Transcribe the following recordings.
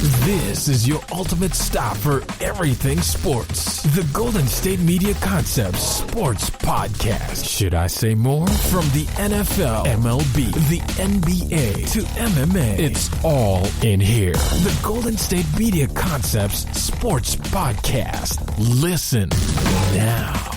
This is your ultimate stop for everything sports. The Golden State Media Concepts Sports Podcast. Should I say more? From the NFL, MLB, the NBA to MMA, it's all in here. The Golden State Media Concepts Sports Podcast. Listen now.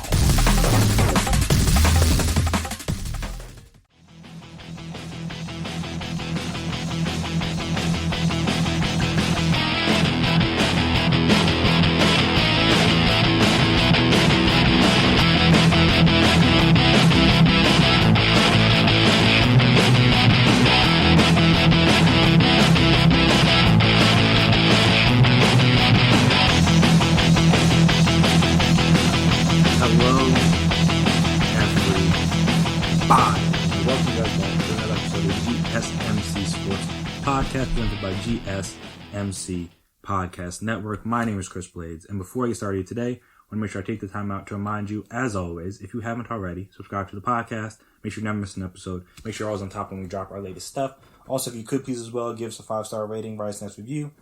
Presented by GSMC Podcast Network. My name is Chris Blades, and before I get started today, I want to make sure I take the time out to remind you, as always, if you haven't already, subscribe to the podcast. Make sure you never miss an episode. Make sure you're always on top when we drop our latest stuff. Also, if you could please as well, give us a 5-star rating, write us a nice review.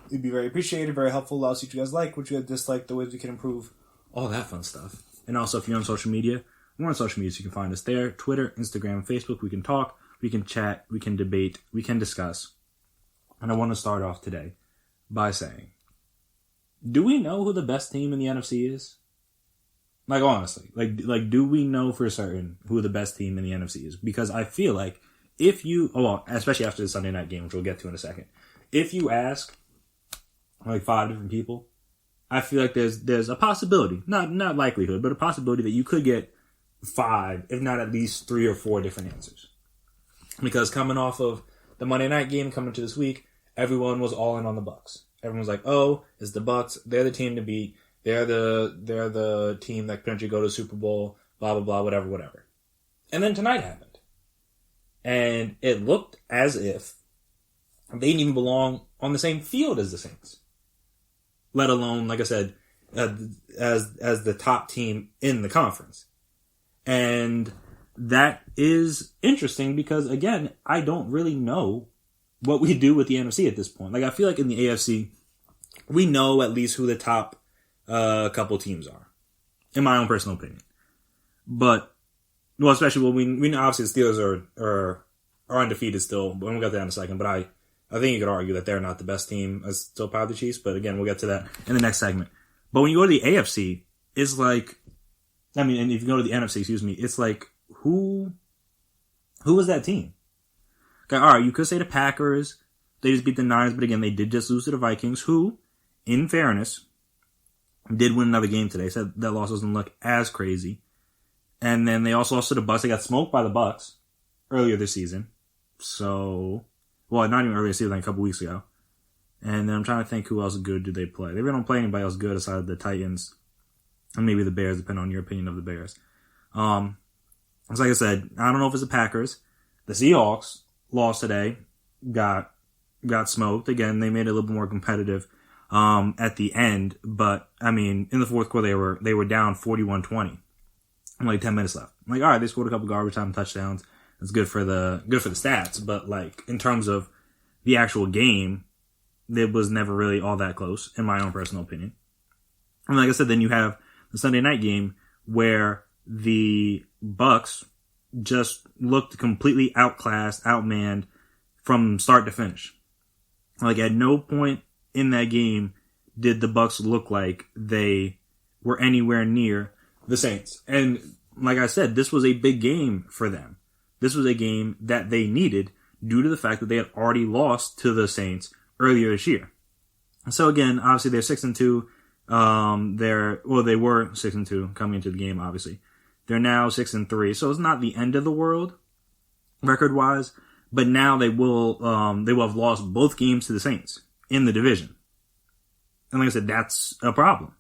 It'd be very appreciated, very helpful. Allow us to see what you guys like, what you guys dislike, the ways we can improve, all that fun stuff. And also, if you're on social media, we're on social media, so you can find us there. Twitter, Instagram, Facebook. We can talk, we can chat, we can debate, we can discuss. And I want to start off today by saying, do we know who the best team in the NFC is? Like, honestly, like, do we know for certain who the best team in the NFC is? Because I feel like if you, especially after the Sunday night game, which we'll get to in a second, if you ask like 5 different people, I feel like there's a possibility, not likelihood, but a possibility that you could get 5, if not at least 3 or 4 different answers. Because coming off of the Monday night game coming to this week, everyone was all in on the Bucks. Everyone was like, "Oh, it's the Bucks. They're the team to beat. They're the team that potentially go to the Super Bowl. Blah blah blah. Whatever." And then tonight happened, and it looked as if they didn't even belong on the same field as the Saints. Let alone, like I said, as the top team in the conference, and that is interesting because, again, I don't really know what we do with the NFC at this point. Like, I feel like in the AFC, we know at least who the top couple teams are, in my own personal opinion. But, well, especially when we know obviously the Steelers are undefeated still, but we'll get to that in a second. But I think you could argue that they're not the best team as still part of the Chiefs. But again, we'll get to that in the next segment. But when you go to the AFC, it's like, and if you go to the NFC, it's like, who was that team? Okay, all right, you could say the Packers. They just beat the Niners, but again, they did just lose to the Vikings, who, in fairness, did win another game today. So that loss doesn't look as crazy. And then they also lost to the Bucks. They got smoked by the Bucks earlier this season. So, well, not even earlier this season, like a couple weeks ago. And then I'm trying to think who else good did they play. They really don't play anybody else good aside of the Titans and maybe the Bears, depending on your opinion of the Bears. So like I said, I don't know if it's the Packers. The Seahawks lost today, got smoked. Again, they made it a little bit more competitive at the end, but in the fourth quarter they were down 41-20. Like 10 minutes left. I'm like, all right, they scored a couple garbage time touchdowns. It's good for the stats, but like in terms of the actual game, it was never really all that close, in my own personal opinion. And like I said, then you have the Sunday night game where the Bucks just looked completely outclassed, outmanned from start to finish. Like, at no point in that game did the Bucks look like they were anywhere near the Saints. And like I said, this was a big game for them. This was a game that they needed due to the fact that they had already lost to the Saints earlier this year. So again, obviously they're 6-2. They were 6-2 coming into the game, obviously. They're now 6-3, so it's not the end of the world, record-wise. But now they will have lost both games to the Saints in the division. And like I said, that's a problem.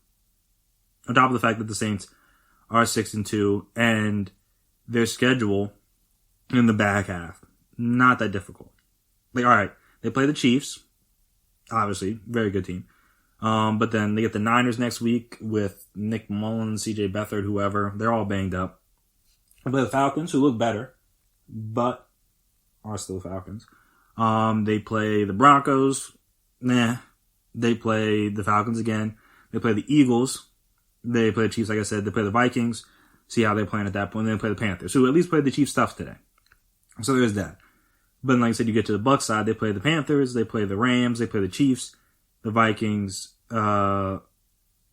On top of the fact that the Saints are 6-2 and their schedule in the back half, not that difficult. Like, all right, they play the Chiefs, obviously, very good team. But then they get the Niners next week with Nick Mullins, CJ Beathard, whoever. They're all banged up. They play the Falcons, who look better, but are still Falcons. They play the Broncos. They play the Falcons again. They play the Eagles. They play the Chiefs, like I said. They play the Vikings. See how they're playing at that point. And then they play the Panthers. So at least play the Chiefs stuff today. So there's that. But like I said, you get to the Bucs side. They play the Panthers. They play the Rams. They play the Chiefs, the Vikings, the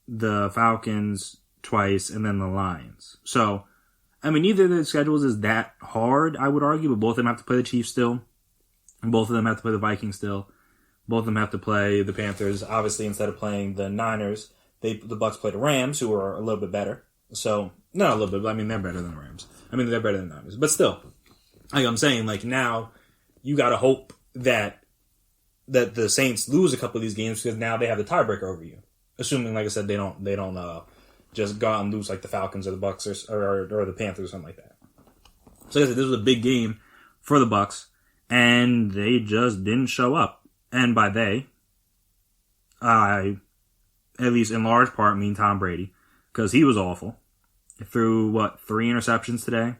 Falcons twice, and then the Lions. So, I mean, neither of the schedules is that hard, I would argue, but both of them have to play the Chiefs still. And both of them have to play the Vikings still. Both of them have to play the Panthers. Obviously, instead of playing the Niners, the Bucs play the Rams, who are a little bit better. So, not a little bit, but I mean, they're better than the Rams. I mean, they're better than the Niners. But still, like I'm saying, like now, you got to hope that the Saints lose a couple of these games because now they have the tiebreaker over you. Assuming, like I said, they don't just go out and lose like the Falcons or the Bucs or the Panthers or something like that. So like I said, this was a big game for the Bucs, and they just didn't show up. And by they, I, at least in large part, mean Tom Brady, because he was awful. He threw 3 interceptions today.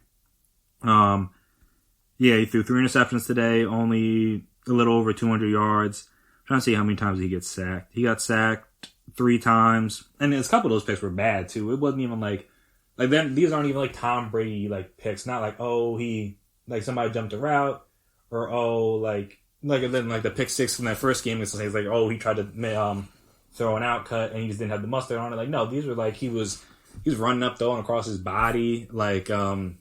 Yeah, he threw 3 interceptions today, only a little over 200 yards. I'm trying to see how many times he gets sacked. He got sacked 3 times, and a couple of those picks were bad too. It wasn't even like these aren't even like Tom Brady like picks. Not like he somebody jumped a route or and then like the pick 6 from that first game. It's like he tried to throw an out cut and he just didn't have the mustard on it. Like no, these were like he was running up throwing across his body like throwing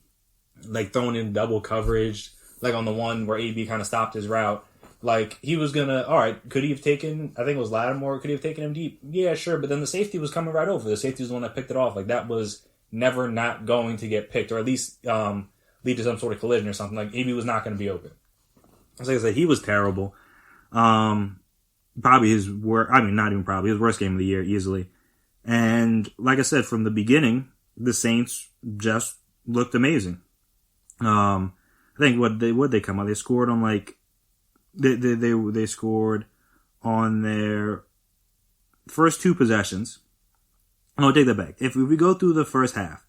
in double coverage, like on the one where AB kind of stopped his route. Like, he was gonna, alright, could he have taken, I think it was Lattimore, could he have taken him deep? Yeah, sure, but then the safety was coming right over. The safety was the one that picked it off. Like, that was never not going to get picked, or at least lead to some sort of collision or something. Like, AB was not going to be open. So like I said, he was terrible. Probably his worst, not even probably, his worst game of the year, easily. And, like I said, from the beginning, the Saints just looked amazing. I think what they come out? They scored on they scored on their first 2 possessions. I'll take that back. If we go through the first half,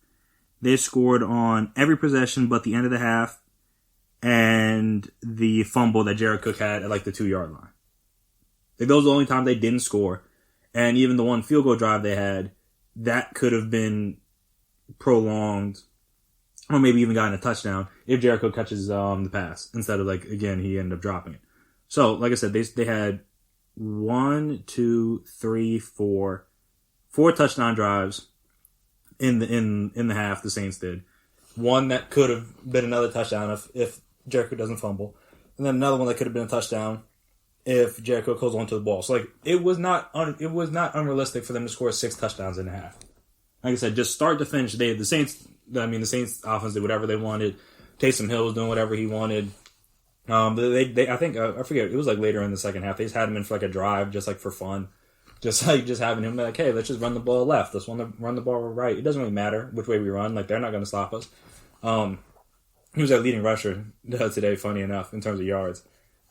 they scored on every possession but the end of the half and the fumble that Jared Cook had at the 2-yard line. Like, those are the only time they didn't score. And even the one field goal drive they had, that could have been prolonged or maybe even gotten a touchdown if Jared Cook catches the pass instead of again he ended up dropping it. So like I said, they had 4 touchdown drives in the half. The Saints did one that could have been another touchdown if Jared Cook doesn't fumble, and then another one that could have been a touchdown if Jared Cook holds onto the ball. So it was not unrealistic for them to score 6 touchdowns in the half. Like I said, just start to finish. The Saints offense did whatever they wanted. Taysom Hill was doing whatever he wanted. They I think I forget, it was later in the second half. They just had him in for a drive, just for fun, just having him hey, let's just run the ball left. Let's run the ball right. It doesn't really matter which way we run. They're not going to stop us. He was our leading rusher today, funny enough, in terms of yards.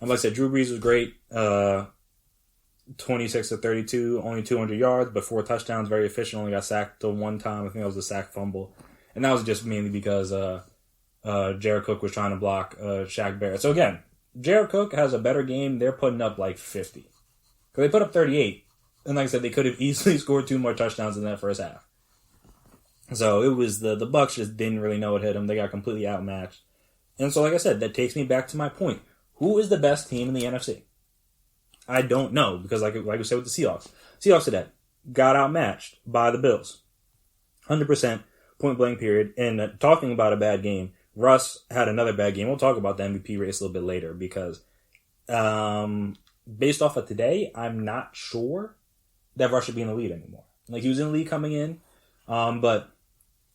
Like I said, Drew Brees was great. 26 to 32, only 200 yards, but 4 touchdowns, very efficient. Only got sacked to 1 time. I think that was a sack fumble. And that was just mainly because Jared Cook was trying to block Shaq Barrett. So again, Jared Cook has a better game. They're putting up 50. Because they put up 38. And like I said, they could have easily scored 2 more touchdowns in that first half. So it was the Bucs just didn't really know what hit them. They got completely outmatched. And so like I said, that takes me back to my point. Who is the best team in the NFC? I don't know, because like we said with the Seahawks. Seahawks today got outmatched by the Bills. 100% point blank period. And talking about a bad game, Russ had another bad game. We'll talk about the MVP race a little bit later because based off of today, I'm not sure that Russ should be in the lead anymore. He was in the lead coming in, but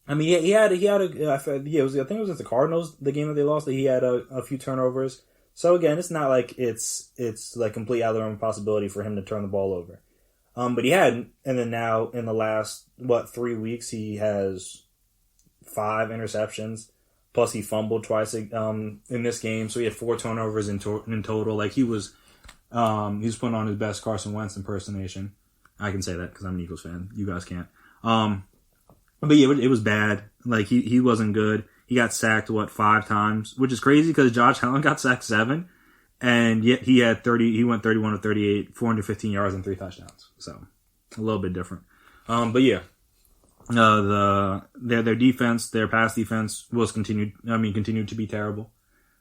I mean, he had I think it was at the Cardinals, the game that they lost, that he had a few turnovers. So again, it's not it's complete out of the realm of possibility for him to turn the ball over. But he hadn't, and then now in the last 3 weeks he has 5 interceptions, plus he fumbled twice in this game, so he had 4 turnovers in total. He was putting on his best Carson Wentz impersonation. I can say that because I'm an Eagles fan. You guys can't. But yeah, it was bad. He wasn't good. He got sacked 5 times, which is crazy because Josh Allen got sacked 7, And yet he had 30. He went 31 of 38, 415 yards and 3 touchdowns. So a little bit different. But yeah, their defense, their pass defense was continued to be terrible.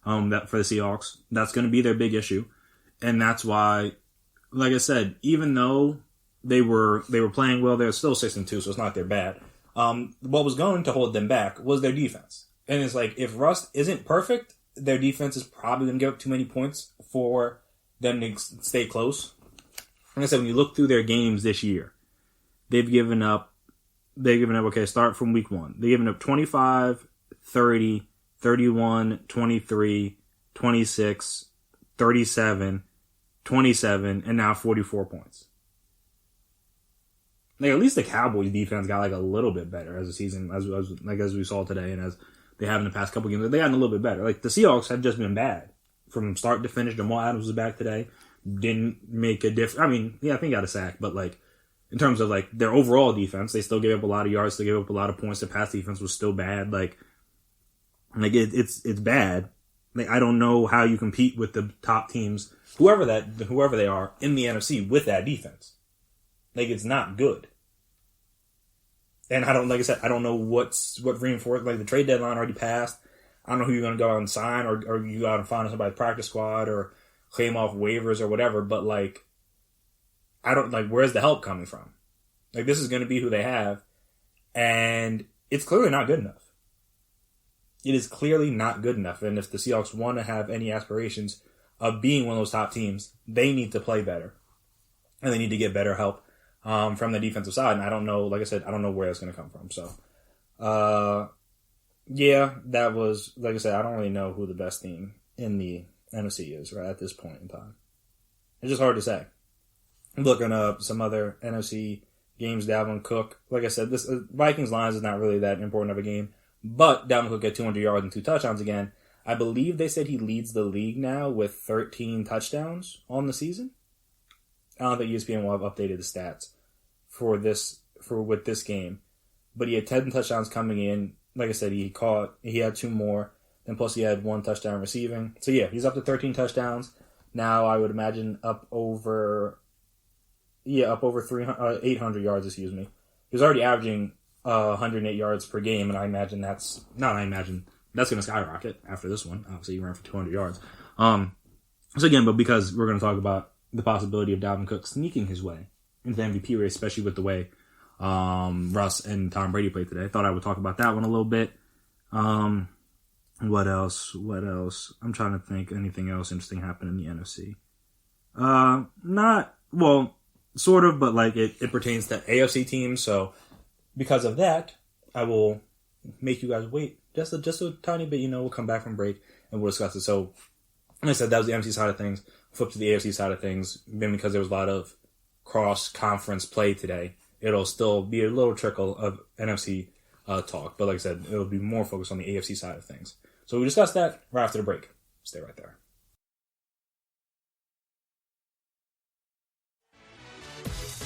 That for the Seahawks, that's going to be their big issue, and that's why, like I said, even though they were playing well, they're still 6-2, so it's not their bad. What was going to hold them back was their defense, and it's like if Russ isn't perfect, their defense is probably going to give up too many points for them to stay close. Like I said, when you look through their games this year, they've given up, okay, start from week 1. They've given up 25, 30, 31, 23, 26, 37, 27, and now 44 points. Like, at least the Cowboys defense got like a little bit better as the season, as we saw today, and as they have in the past couple games. They gotten a little bit better. Like, the Seahawks have just been bad from start to finish. Jamal Adams was back today. Didn't make a difference. I mean, yeah, I think he got a sack, but like, in terms of like their overall defense, they still gave up a lot of yards. They gave up a lot of points. The pass defense was still bad. Like it's bad. Like, I don't know how you compete with the top teams, whoever they are in the NFC with that defense. Like, it's not good. And I don't know what reinforced. Like, the trade deadline already passed. I don't know who you're going to go out and sign, or you go out and find somebody's practice squad, or claim off waivers or whatever. But like, where's the help coming from? Like, this is going to be who they have, and it's clearly not good enough. It is clearly not good enough. And if the Seahawks want to have any aspirations of being one of those top teams, they need to play better, and they need to get better help from the defensive side. And I don't know, like I said, I don't know where it's going to come from. So, yeah, that was, like I said, I don't really know who the best team in the NFC is right at this point in time. It's just hard to say. I'm looking up some other NFC games. Dalvin Cook, like I said, this Vikings Lions is not really that important of a game, but Dalvin Cook got 200 yards and 2 touchdowns again. I believe they said he leads the league now with 13 touchdowns on the season. I don't think ESPN will have updated the stats for this game, but he had 10 touchdowns coming in. Like I said, he had 2 more, and plus he had 1 touchdown receiving. So yeah, he's up to 13 touchdowns now. I would imagine up over 800 yards. Excuse me. He was already averaging 108 yards per game, and I imagine that's going to skyrocket after this one. Obviously, he ran for 200 yards. So again, but because we're going to talk about the possibility of Dalvin Cook sneaking his way into the MVP race, especially with the way Russ and Tom Brady played today, I thought I would talk about that one a little bit. What else? I'm trying to think anything else interesting happened in the NFC. Sort of, but like it pertains to AFC teams. So because of that, I will make you guys wait just a tiny bit. We'll come back from break and we'll discuss it. So, like I said, that was the NFC side of things. Flip to the AFC side of things. Then because there was a lot of cross-conference play today, it'll still be a little trickle of NFC talk. But like I said, it'll be more focused on the AFC side of things. So we discuss that right after the break. Stay right there.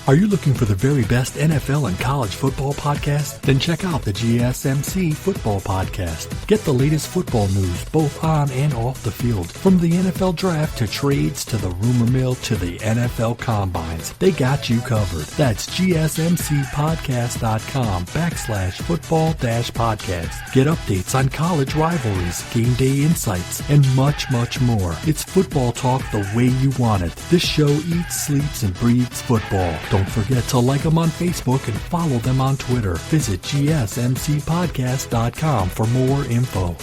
Are you looking for the very best NFL and college football podcast? Then check out the GSMC Football Podcast. Get the latest football news both on and off the field. From the NFL Draft to trades to the rumor mill to the NFL Combines, they got you covered. That's GSMCpodcast.com/football-podcast. Get updates on college rivalries, game day insights, and much, much more. It's football talk the way you want it. This show eats, sleeps, and breathes football. Don't forget to like them on Facebook and follow them on Twitter. Visit GSMCpodcast.com for more info.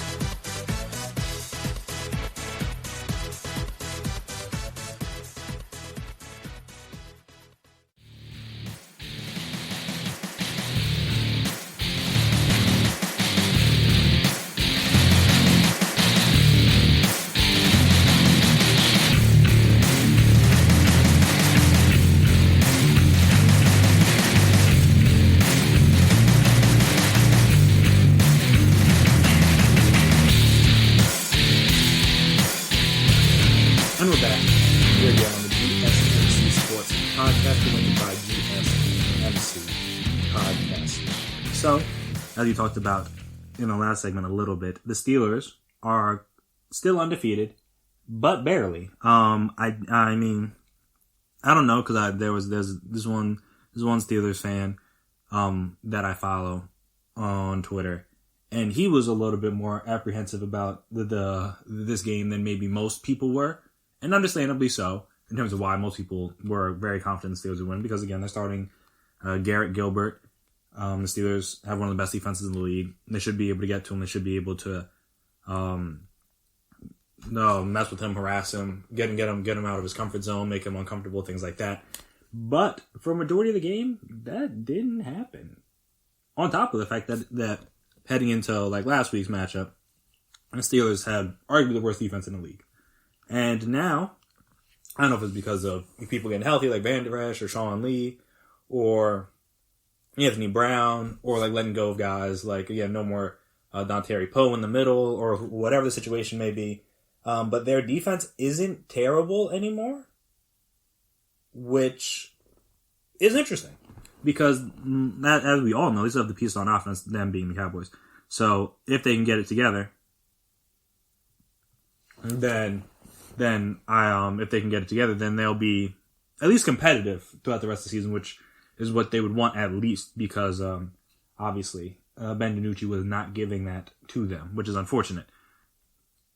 And we're back here again on the GSMC Sports Podcast, presented by GSMC Podcast. So, as you talked about in the last segment a little bit, the Steelers are still undefeated. but barely. I mean, I don't know, because there's this one Steelers fan that I follow on Twitter, and he was a little bit more apprehensive about this game than maybe most people were, and understandably so, in terms of why most people were very confident the Steelers would win, because again, they're starting Garrett Gilbert. The Steelers have one of the best defenses in the league. They should be able to get to him. They should be able to mess with him, harass him, get him out of his comfort zone, make him uncomfortable, things like that. But for a majority of the game, that didn't happen. On top of the fact that heading into like last week's matchup, the Steelers had arguably the worst defense in the league. And now, I don't know if it's because of people getting healthy like Van Der Esch or Sean Lee or Anthony Brown, or like letting go of guys like, again, no more Dontari Poe in the middle, or whatever the situation may be. But their defense isn't terrible anymore, which is interesting. Because, as we all know, they still have the piece on offense, them being the Cowboys. So, if they can get it together, then if they can get it together, then they'll be at least competitive throughout the rest of the season, which is what they would want at least, because obviously Ben DiNucci was not giving that to them, which is unfortunate.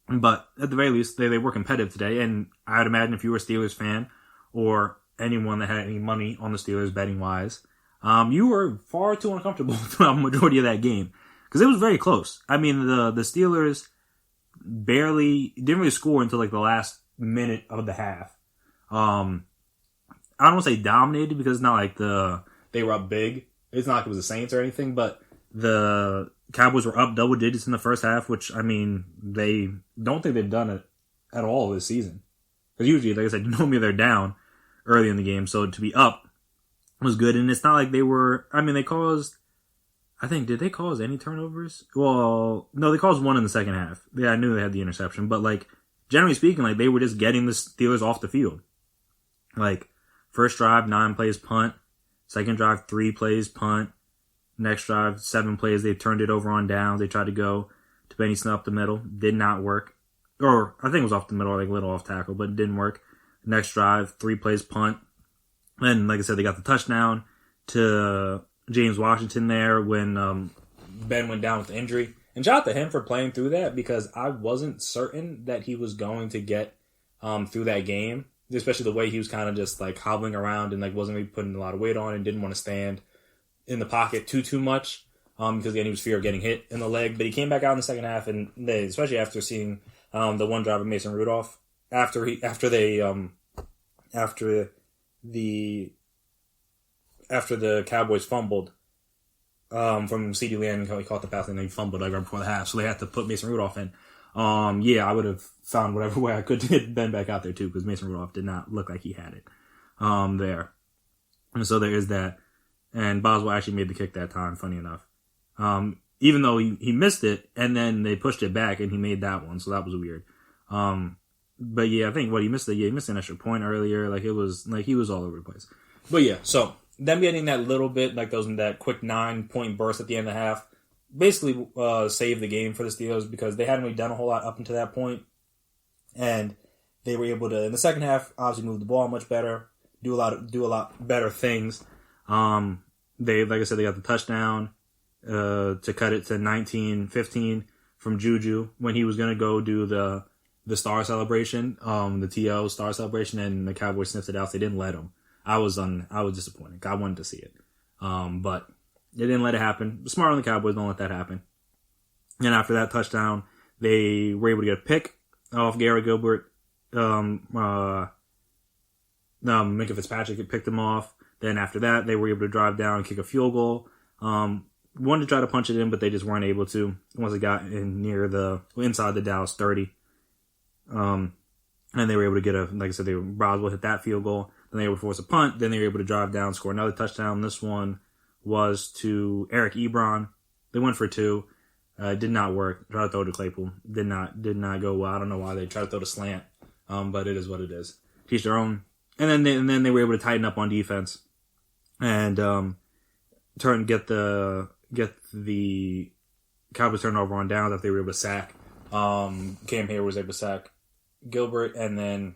But at the very least, they were competitive today, and I would imagine if you were a Steelers fan or anyone that had any money on the Steelers betting-wise, you were far too uncomfortable throughout the majority of that game, because it was very close. I mean, the Steelers didn't really score until like the last minute of the half. I don't want to say dominated, because it's not like they were up big. It's not like it was the Saints or anything, but the Cowboys were up double digits in the first half, which, I mean, they don't think they've done it at all this season. Because usually, like I said, normally they're down early in the game, so to be up was good. And it's not like they were, I mean, did they cause any turnovers? Well, no, they caused one in the second half. Yeah, I knew they had the interception, but like, generally speaking, like, they were just getting the Steelers off the field. Like, first drive, 9 plays, punt. Second drive, 3 plays, punt. Next drive, 7 plays. They turned it over on downs. They tried to go to Benny Snell up the middle. Did not work. Or, I think it was off the middle, like a little off tackle, but it didn't work. Next drive, 3 plays, punt. And, like I said, they got the touchdown to James Washington there when Ben went down with the injury. And shout out to him for playing through that, because I wasn't certain that he was going to get through that game. Especially the way he was kind of just like hobbling around and like wasn't really putting a lot of weight on and didn't want to stand in the pocket too much, because again, he was fear of getting hit in the leg. But he came back out in the second half, and especially after seeing the one drive of Mason Rudolph after the Cowboys fumbled from CeeDee Lamb, he caught the pass and then he fumbled like right before the half, so they had to put Mason Rudolph in. I would have found whatever way I could to get Ben back out there too, because Mason Rudolph did not look like he had it there. And so there is that. And Boswell actually made the kick that time, funny enough. Even though he missed it, and then they pushed it back and he made that one, so that was weird. But yeah, I think he missed an extra point earlier. Like, it was like he was all over the place. But yeah, so them getting that little bit, like that quick 9-point burst at the end of the half, basically saved the game for the Steelers, because they hadn't really done a whole lot up until that point. And they were able to, in the second half, obviously move the ball much better, do a lot better things. They, like I said, they got the touchdown to cut it to 19-15 from Juju when he was going to go do the star celebration, the TO star celebration, and the Cowboys sniffed it out. So they didn't let him. I was disappointed. I wanted to see it. But they didn't let it happen. Smart on the Cowboys, don't let that happen. And after that touchdown, they were able to get a pick off Garrett Gilbert. Minka Fitzpatrick picked him off. Then after that, they were able to drive down and kick a field goal. Wanted to try to punch it in, but they just weren't able to once it got in inside the Dallas 30. And they were able to get like I said, Boswell hit that field goal. Then they were able to force a punt. Then they were able to drive down, score another touchdown. This one was to Eric Ebron. They went for 2. Did not work. Tried to throw to Claypool. Did not go well. I don't know why they tried to throw to slant. But it is what it is. Teach their own. And then they were able to tighten up on defense and get the Cowboys turnover on downs after they were able to sack. Cam Hayward was able to sack Gilbert, and then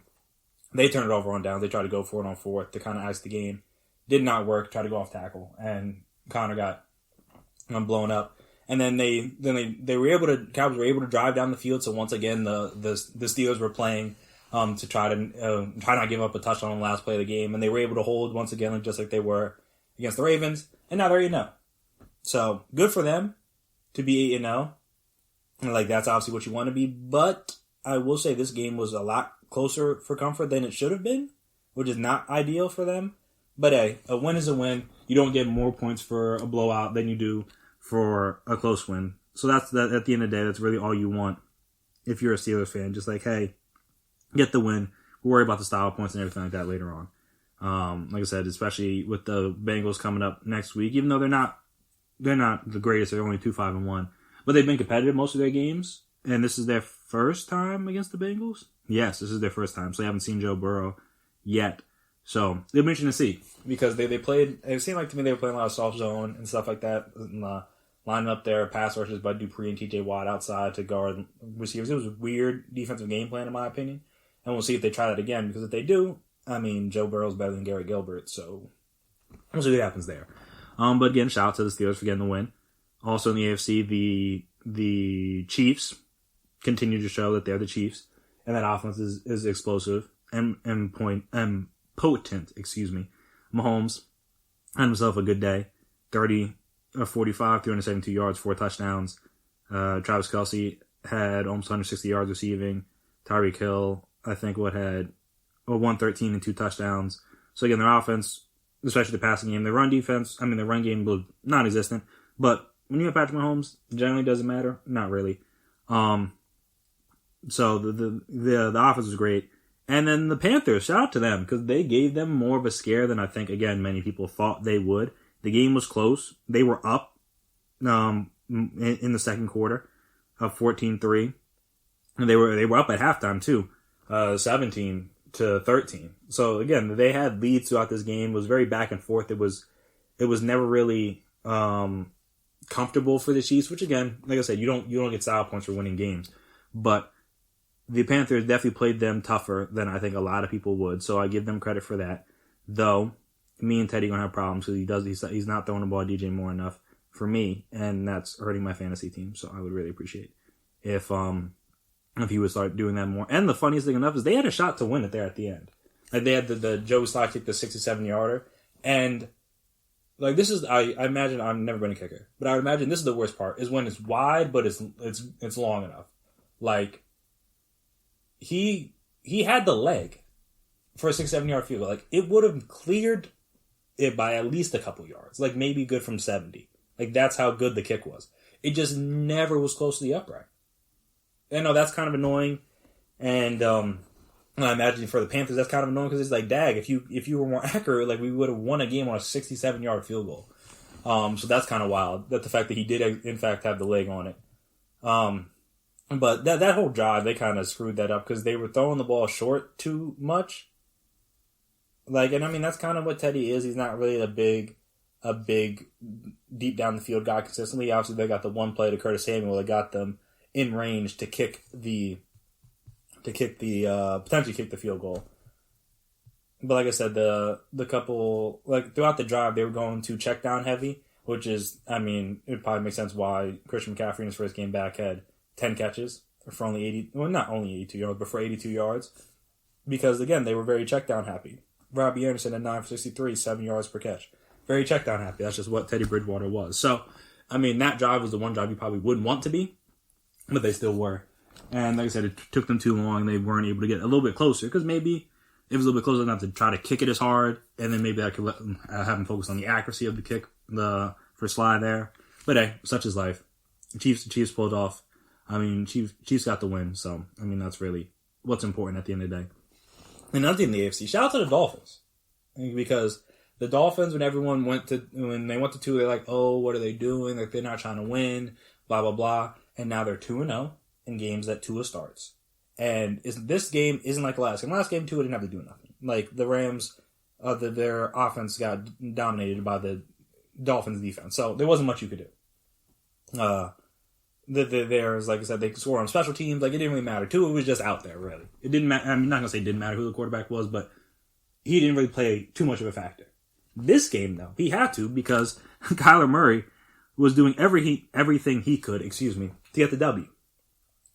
they turned it over on downs. They tried to go for it on fourth to kind of ice the game. Did not work. Tried to go off tackle, and Connor got blown up. And then they were able to, Cowboys were able to drive down the field. So once again, the Steelers were playing to try not give up a touchdown on the last play of the game, and they were able to hold once again, just like they were against the Ravens. And now they're 8-0. So good for them to be 8-0. And like that's obviously what you want to be. But I will say this game was a lot closer for Comfort than it should have been, which is not ideal for them. But hey, a win is a win. You don't get more points for a blowout than you do for a close win. So that's that. At the end of the day, that's really all you want if you're a Steelers fan. Just like, hey, get the win. We'll worry about the style points and everything like that later on. Like I said, especially with the Bengals coming up next week, even though they're not the greatest. They're only 2-5-1, but they've been competitive most of their games. And this is their first time against the Bengals. Yes, this is their first time. So they haven't seen Joe Burrow yet. So it'll be interesting to see because they played. It seemed like to me they were playing a lot of soft zone and stuff like that. And, lining up their pass rushes by Dupree and T.J. Watt outside to guard receivers. It was a weird defensive game plan in my opinion. And we'll see if they try that again because if they do, I mean Joe Burrow's better than Garrett Gilbert. So we'll see what happens there. But again, shout out to the Steelers for getting the win. Also in the AFC, the Chiefs continue to show that they're the Chiefs, and that offense is explosive and potent. Mahomes had himself a good day. 30 of 45, 372 yards, 4 touchdowns. Travis Kelce had almost 160 yards receiving. Tyreek Hill, I think, had 113 and 2 touchdowns. So again, their offense, especially the passing game, their run game was non-existent. But when you have Patrick Mahomes, it generally doesn't matter. Not really. So the offense was great. And then the Panthers, shout out to them because they gave them more of a scare than I think, again, many people thought they would. The game was close. They were up in the second quarter of 14-3. And they were up at halftime too, 17-13. So again, they had leads throughout this game. It was very back and forth. It was never really comfortable for the Chiefs, which again, like I said, you don't get style points for winning games. But the Panthers definitely played them tougher than I think a lot of people would. So I give them credit for that. Though me and Teddy gonna have problems because he's not throwing the ball at DJ Moore enough for me, and that's hurting my fantasy team. So I would really appreciate if he would start doing that more. And the funniest thing enough is they had a shot to win it there at the end. Like they had the Joey Slye kick, the 67-yarder, and like this is I imagine I've never been a kicker, but I would imagine this is the worst part is when it's wide but it's long enough. Like he had the leg for a 6-7 yard field goal. Like it would have cleared it by at least a couple yards, like maybe good from 70. Like that's how good the kick was. It just never was close to the upright. I know that's kind of annoying, and I imagine for the Panthers that's kind of annoying because it's like, dag, if you were more accurate, like we would have won a game on a 67-yard field goal. So that's kind of wild. That the fact that he did in fact have the leg on it. But that whole drive they kind of screwed that up because they were throwing the ball short too much. Like, and I mean, that's kind of what Teddy is. He's not really a big deep down the field guy consistently. Obviously, they got the one play to Curtis Samuel that got them in range to potentially kick the field goal. But like I said, the couple, like throughout the drive, they were going to check down heavy, which is, I mean, it probably makes sense why Christian McCaffrey in his first game back had 10 catches for only not only 82 yards, but for 82 yards. Because again, they were very check down happy. Robbie Anderson at 9 for 63, 7 yards per catch. Very check down happy. That's just what Teddy Bridgewater was. So, I mean, that drive was the one drive you probably wouldn't want to be, but they still were. And like I said, it took them too long. They weren't able to get a little bit closer because maybe it was a little bit closer enough to try to kick it as hard, and then maybe I could have them focus on the accuracy of the kick for Slye there. But hey, such is life. Chiefs pulled off. I mean, Chiefs got the win. So, I mean, that's really what's important at the end of the day. Another thing in the AFC, shout out to the Dolphins. Because the Dolphins, when they went to 2, they're like, oh, what are they doing? Like, they're not trying to win, blah, blah, blah. And now they're 2-0 in games that Tua starts. And this game isn't like the last game. Last game, Tua didn't have to do nothing. Like, the Rams, their offense got dominated by the Dolphins' defense. So there wasn't much you could do. there's, like I said, they could score on special teams. Like, it didn't really matter. Tua was just out there, really. It didn't matter. I'm not going to say it didn't matter who the quarterback was, but he didn't really play too much of a factor. This game, though, he had to because Kyler Murray was doing everything he could, to get the W.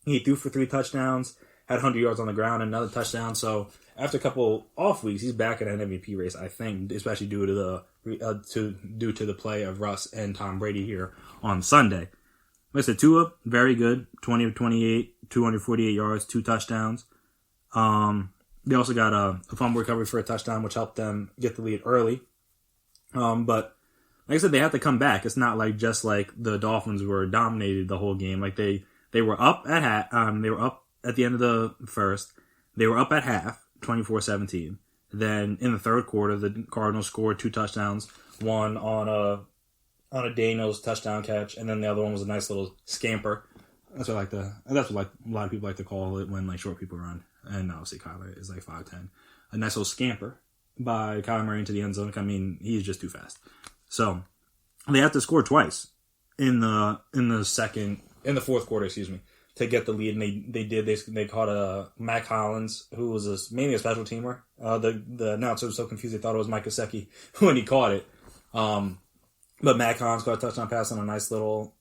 He threw for 3 touchdowns, had 100 yards on the ground, and another touchdown. So after a couple off weeks, he's back in an MVP race, I think, especially due to the play of Russ and Tom Brady here on Sunday. Like I said, Tua, very good, 20 of 28, 248 yards, 2 touchdowns. They also got a fumble recovery for a touchdown, which helped them get the lead early. But like I said, they have to come back. It's not like just like the Dolphins were dominated the whole game. Like they were up at they were up at the end of the first. They were up at half, 24-17. Then in the third quarter, the Cardinals scored 2 touchdowns. One on a Daniels touchdown catch, and then the other one was a nice little scamper. That's what a lot of people like to call it when like short people run. And obviously Kyler is like 5'10". A nice little scamper by Kyler Murray into the end zone. I mean, he's just too fast. So they have to score twice in the fourth quarter, to get the lead. And they caught Mac Hollins, who was mainly a special teamer. The announcer was so confused they thought it was Mike Gesicki when he caught it. But Mac Hollins caught a touchdown pass on a nice little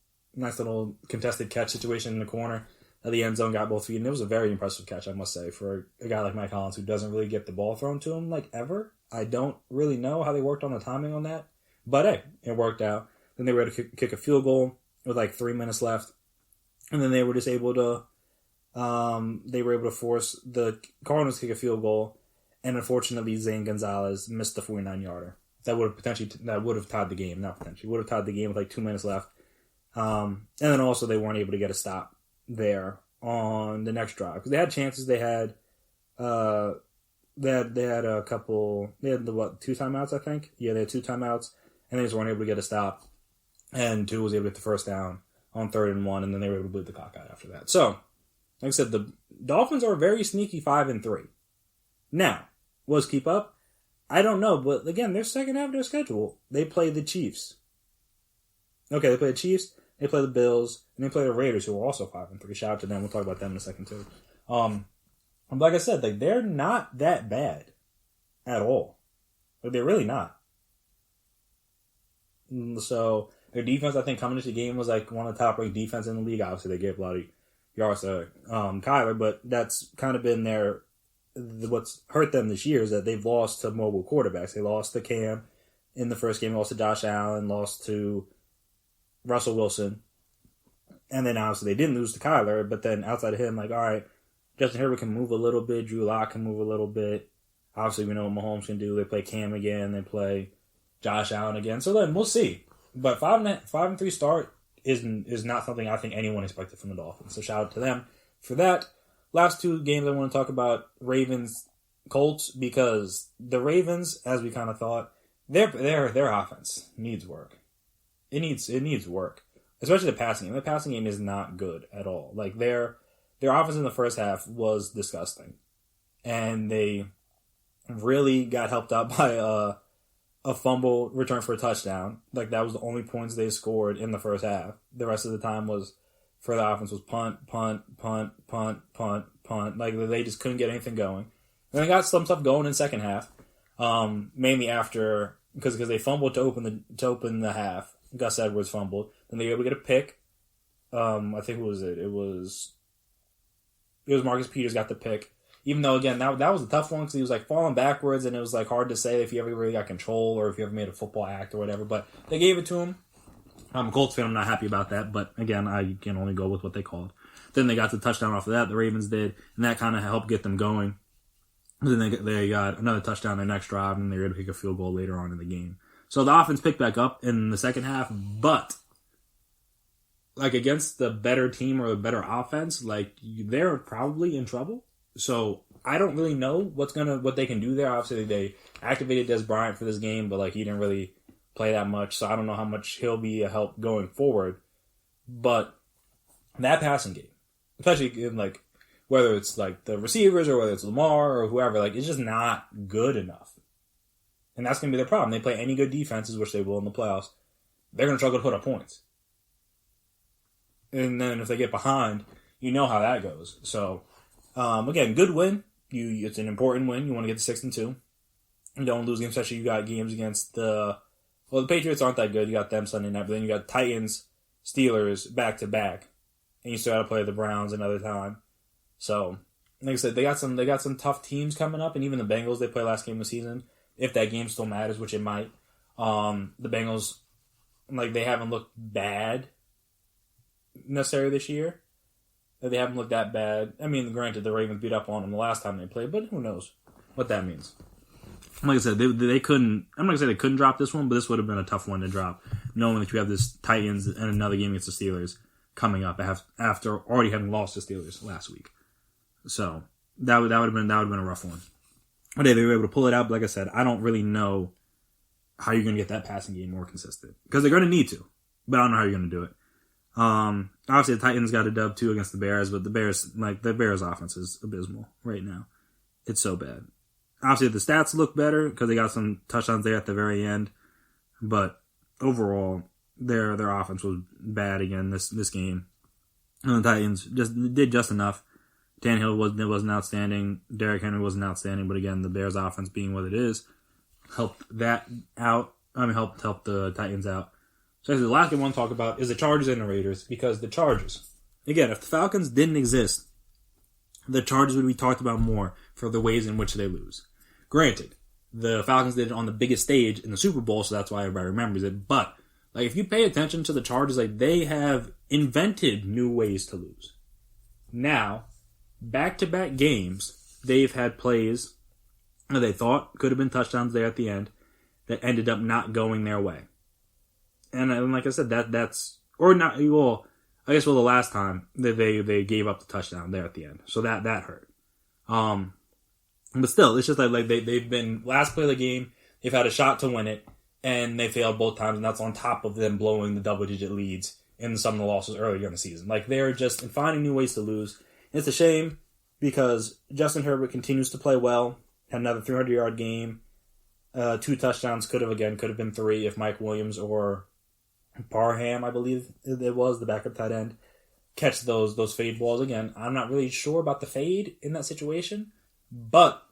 contested catch situation in the corner of the end zone, got both feet, and it was a very impressive catch, I must say, for a guy like Mike Hollins who doesn't really get the ball thrown to him like ever. I don't really know how they worked on the timing on that, but hey, it worked out. Then they were able to kick a field goal with like 3 minutes left, and then they were just able to force the Cardinals to kick a field goal, and unfortunately Zane Gonzalez missed the 49-yarder. That would have tied the game. Not potentially. Would have tied the game with like 2 minutes left. And then also they weren't able to get a stop there on the next drive. Because they had chances. They had a couple. They had 2 timeouts, I think. Yeah, they had 2 timeouts. And they just weren't able to get a stop. And 2 was able to get the first down on 3rd and 1. And then they were able to bleed the clock out after that. So, like I said, the Dolphins are very sneaky 5-3. Now, was keep up? I don't know, but again, their second half of their schedule, they play the Chiefs. Okay, they play the Chiefs, they play the Bills, and they play the Raiders, who are also 5-3. Shout out to them. We'll talk about them in a second, too. Like I said, like they're not that bad at all. Like, they're really not. So, their defense, I think, coming into the game was like one of the top-ranked defense in the league. Obviously, they gave a lot of yards to Kyler, but that's kind of been what's hurt them this year is that they've lost to mobile quarterbacks. They lost to Cam in the first game, lost to Josh Allen, lost to Russell Wilson, and then obviously they didn't lose to Kyler, but then outside of him, like, all right, Justin Herbert can move a little bit, Drew Lock can move a little bit. Obviously, we know what Mahomes can do. They play Cam again, they play Josh Allen again, so then we'll see. But 5-3 start is not something I think anyone expected from the Dolphins, so shout out to them for that. Last 2 games I want to talk about, Ravens-Colts, because the Ravens, as we kind of thought, their offense needs work. It needs work, especially the passing game. The passing game is not good at all. Like their offense in the first half was disgusting, and they really got helped out by a fumble return for a touchdown. Like that was the only points they scored in the first half. The rest of the time was. For the offense was punt. Like, they just couldn't get anything going. And they got some stuff going in second half. Mainly after, because they fumbled to open the half. Gus Edwards fumbled. Then they were able to get a pick. I think, it was Marcus Peters got the pick. Even though, again, that was a tough one because he was, like, falling backwards, and it was, like, hard to say if he ever really got control or if he ever made a football act or whatever. But they gave it to him. I'm a Colts fan. I'm not happy about that. But, again, I can only go with what they called. Then they got the touchdown off of that. The Ravens did. And that kind of helped get them going. And then they got another touchdown their next drive. And they were able to kick a field goal later on in the game. So the offense picked back up in the second half. But, like, against the better team or the better offense, like, they're probably in trouble. So I don't really know what they can do there. Obviously, they activated Des Bryant for this game. But, like, he didn't really play that much, so I don't know how much he'll be a help going forward. But that passing game, especially in like whether it's like the receivers or whether it's Lamar or whoever, like it's just not good enough. And that's going to be their problem. They play any good defenses, which they will in the playoffs, they're going to struggle to put up points. And then if they get behind, you know how that goes. So, again, good win. It's an important win. You want to get to 6-2. You don't lose games, especially you got games against the Patriots aren't that good. You got them Sunday night, but then you got Titans, Steelers back-to-back. And you still got to play the Browns another time. So, like I said, they got some tough teams coming up, and even the Bengals, they play last game of the season. If that game still matters, which it might. The Bengals, they haven't looked bad necessarily this year. They haven't looked that bad. I mean, granted, the Ravens beat up on them the last time they played, but who knows what that means. Like I said, they couldn't. I'm not gonna say they couldn't drop this one, but this would have been a tough one to drop, knowing that you have this Titans and another game against the Steelers coming up after already having lost the Steelers last week. So that would have been a rough one. But they were able to pull it out. But like I said, I don't really know how you're gonna get that passing game more consistent because they're gonna need to, but I don't know how you're gonna do it. Obviously the Titans got a dub too against the Bears, but the Bears offense is abysmal right now. It's so bad. Obviously the stats look better because they got some touchdowns there at the very end, but overall their offense was bad again this game. And the Titans did just enough. Tannehill wasn't outstanding. Derrick Henry wasn't outstanding, but again the Bears offense being what it is helped that out. Helped the Titans out. So the last thing I want to talk about is the Chargers and the Raiders, because the Chargers, again, if the Falcons didn't exist, the Chargers would be talked about more for the ways in which they lose. Granted, the Falcons did it on the biggest stage in the Super Bowl, so that's why everybody remembers it. But if you pay attention to the Chargers, they have invented new ways to lose. Now, back-to-back games, they've had plays that they thought could have been touchdowns there at the end that ended up not going their way. And like I said, that's or not. Well, I guess the last time that they gave up the touchdown there at the end, so that hurt. But still, it's just they've been last play of the game. They've had a shot to win it, and they failed both times, and that's on top of them blowing the double-digit leads in some of the losses earlier in the season. They're just finding new ways to lose. And it's a shame because Justin Herbert continues to play well. Had another 300-yard game. 2 touchdowns could have been 3 if Mike Williams or Parham, I believe it was, the backup tight end, catch those fade balls again. I'm not really sure about the fade in that situation, but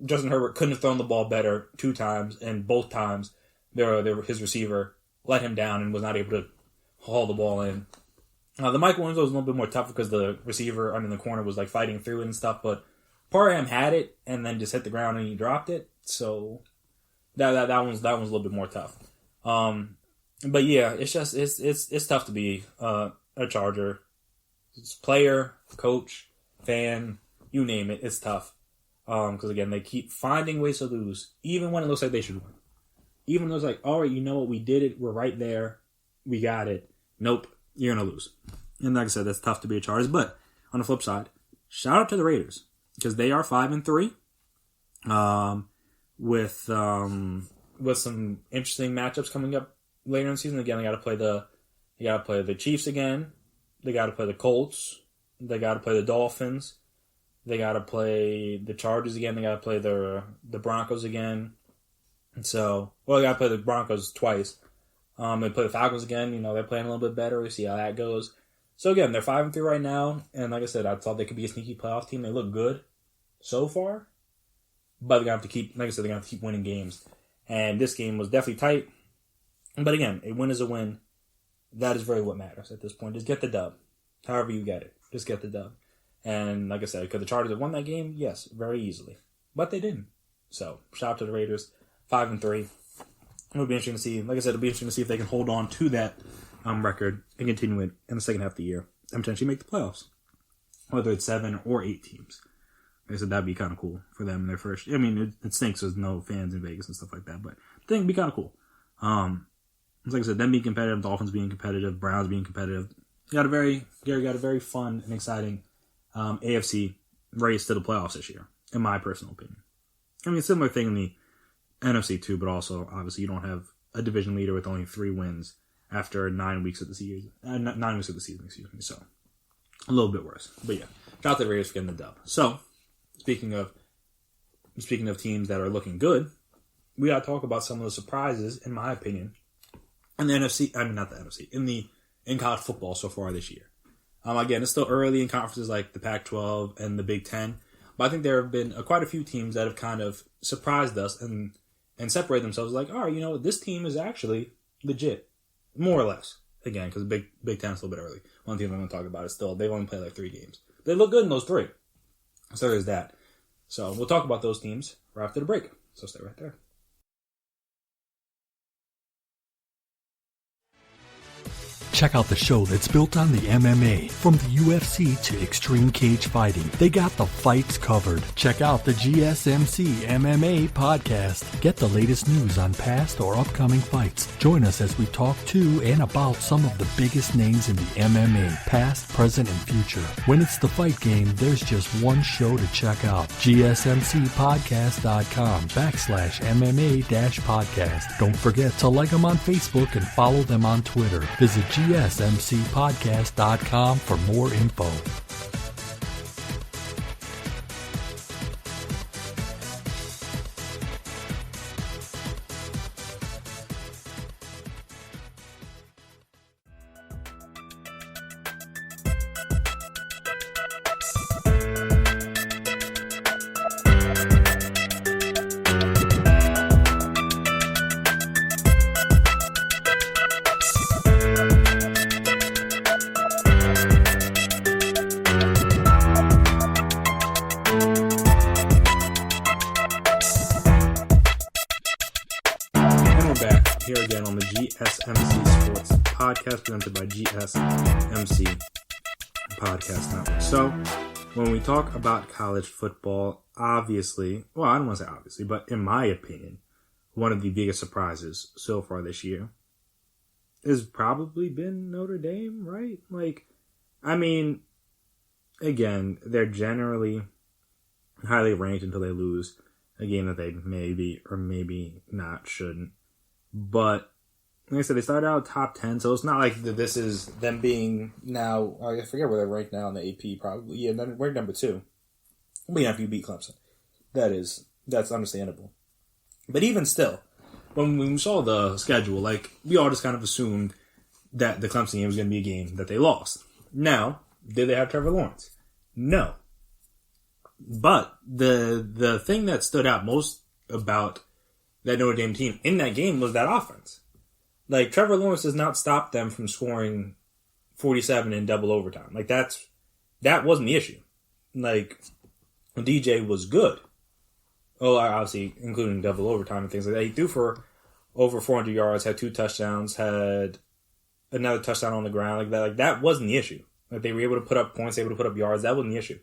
Justin Herbert couldn't have thrown the ball better 2 times, and both times his receiver let him down and was not able to haul the ball in. The Mike Williams was a little bit more tough because the corner was fighting through it and stuff, but Parham had it and then just hit the ground and he dropped it, so that one's a little bit more tough. But yeah, it's just it's tough to be a Charger. It's player, coach, fan, you name it. It's tough because again they keep finding ways to lose, even when it looks like they should win. Even though it's all right, you know what, we did it. We're right there. We got it. Nope, you're gonna lose. And like I said, that's tough to be a Chargers. But on the flip side, shout out to the Raiders because they are 5-3. With some interesting matchups coming up later in the season. Again, they got to play the Chiefs again. They got to play the Colts. They got to play the Dolphins. They got to play the Chargers again. They got to play the Broncos again. And so, they got to play the Broncos twice. They play the Falcons again. They're playing a little bit better. We see how that goes. So again, they're 5-3 right now. And like I said, I thought they could be a sneaky playoff team. They look good so far. But they're going to have to keep winning games. And this game was definitely tight. But again, a win is a win. That is really what matters at this point. Just get the dub. However you get it. Just get the dub. And like I said, could the Chargers have won that game? Yes, very easily. But they didn't. So, shout out to the Raiders. 5-3. It'll be interesting to see. Like I said, it'll be interesting to see if they can hold on to that record and continue it in the second half of the year. And potentially make the playoffs. Whether it's 7 or 8 teams. Like I said, that'd be kind of cool for them in their first. I mean, it stinks with no fans in Vegas and stuff like that, but I think it'd be kind of cool. Like I said, them being competitive, Dolphins being competitive, Browns being competitive. Gary got a very fun and exciting AFC race to the playoffs this year, in my personal opinion. I mean, similar thing in the NFC too, but also obviously you don't have a division leader with only 3 wins after 9 weeks of the season. 9 weeks of the season, excuse me. So a little bit worse, but yeah, shout out to the Raiders for getting the dub. So. Speaking of teams that are looking good, we got to talk about some of the surprises, in my opinion, in the NFC. I mean, not the NFC. In college football so far this year. Again, it's still early in conferences like the Pac-12 and the Big Ten, but I think there have been quite a few teams that have kind of surprised us and separate themselves like, oh, this team is actually legit, more or less. Again, because the Big Ten is a little bit early. One team I'm going to talk about is still, they've only played like 3 games. They look good in those 3. So there's that. So we'll talk about those teams right after the break. So stay right there. Check out the show that's built on the MMA. From the UFC to extreme cage fighting, they got the fights covered. Check out the GSMC MMA podcast. Get the latest news on past or upcoming fights. Join us as we talk to and about some of the biggest names in the MMA, past, present, and future. When it's the fight game, there's just one show to check out. GSMCpodcast.com/MMA-podcast. Don't forget to like them on Facebook and follow them on Twitter. Visit GSMCpodcast.com for more info. Here again on the GSMC Sports Podcast, presented by GSMC Podcast Network. So, when we talk about college football, obviously, well, I don't want to say obviously, but in my opinion, one of the biggest surprises so far this year has probably been Notre Dame, right? Again, they're generally highly ranked until they lose a game that they maybe or maybe not shouldn't. But, like I said, they started out top 10, so it's not like this is them being now, I forget where they're ranked now in the AP, probably. Yeah, they're ranked number 2. But yeah, if you beat Clemson. That's understandable. But even still, when we saw the schedule, we all just kind of assumed that the Clemson game was going to be a game that they lost. Now, did they have Trevor Lawrence? No. But the thing that stood out most about that Notre Dame team in that game was that offense. Trevor Lawrence does not stop them from scoring 47 in double overtime. That wasn't the issue. DJ was good. Oh, obviously, including double overtime and things like that. He threw for over 400 yards, had 2 touchdowns, had another touchdown on the ground. That wasn't the issue. They were able to put up points, able to put up yards. That wasn't the issue.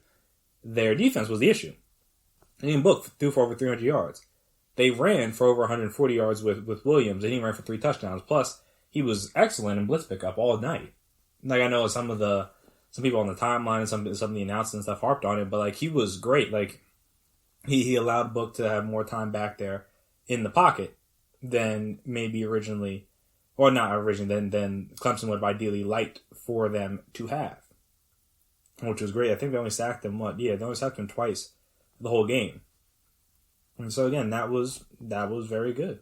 Their defense was the issue. Ian Book threw for over 300 yards. They ran for over 140 yards with Williams, and he ran for 3 touchdowns. Plus, he was excellent in blitz pickup all night. I know some people on the timeline and some of the announcers and stuff harped on it, but he was great. He allowed Book to have more time back there in the pocket than maybe originally, or not originally, than Clemson would have ideally liked for them to have, which was great. I think they only sacked him they only sacked him twice the whole game. And so again, that was very good.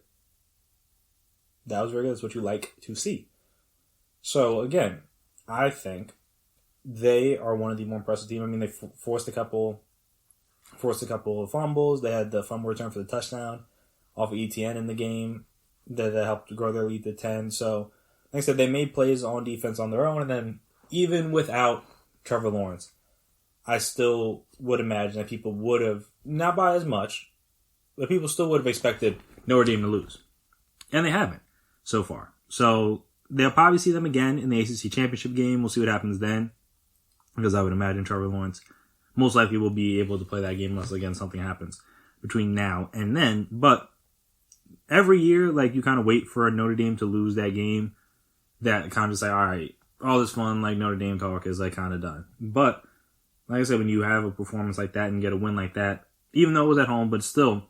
That was very good. That's what you like to see. So again, I think they are one of the more impressive teams. They forced a couple of fumbles. They had the fumble return for the touchdown off of ETN in the game that helped grow their lead to 10. So, like I said, they made plays on defense on their own. And then even without Trevor Lawrence, I still would imagine that people would have, not by as much, but people still would have expected Notre Dame to lose. And they haven't so far. So they'll probably see them again in the ACC Championship game. We'll see what happens then. Because I would imagine Trevor Lawrence most likely will be able to play that game unless, again, something happens between now and then. But every year, you kind of wait for Notre Dame to lose that game. That kind of just all right, all this fun, Notre Dame talk is, kind of done. But, like I said, when you have a performance like that and get a win like that, even though it was at home, but still,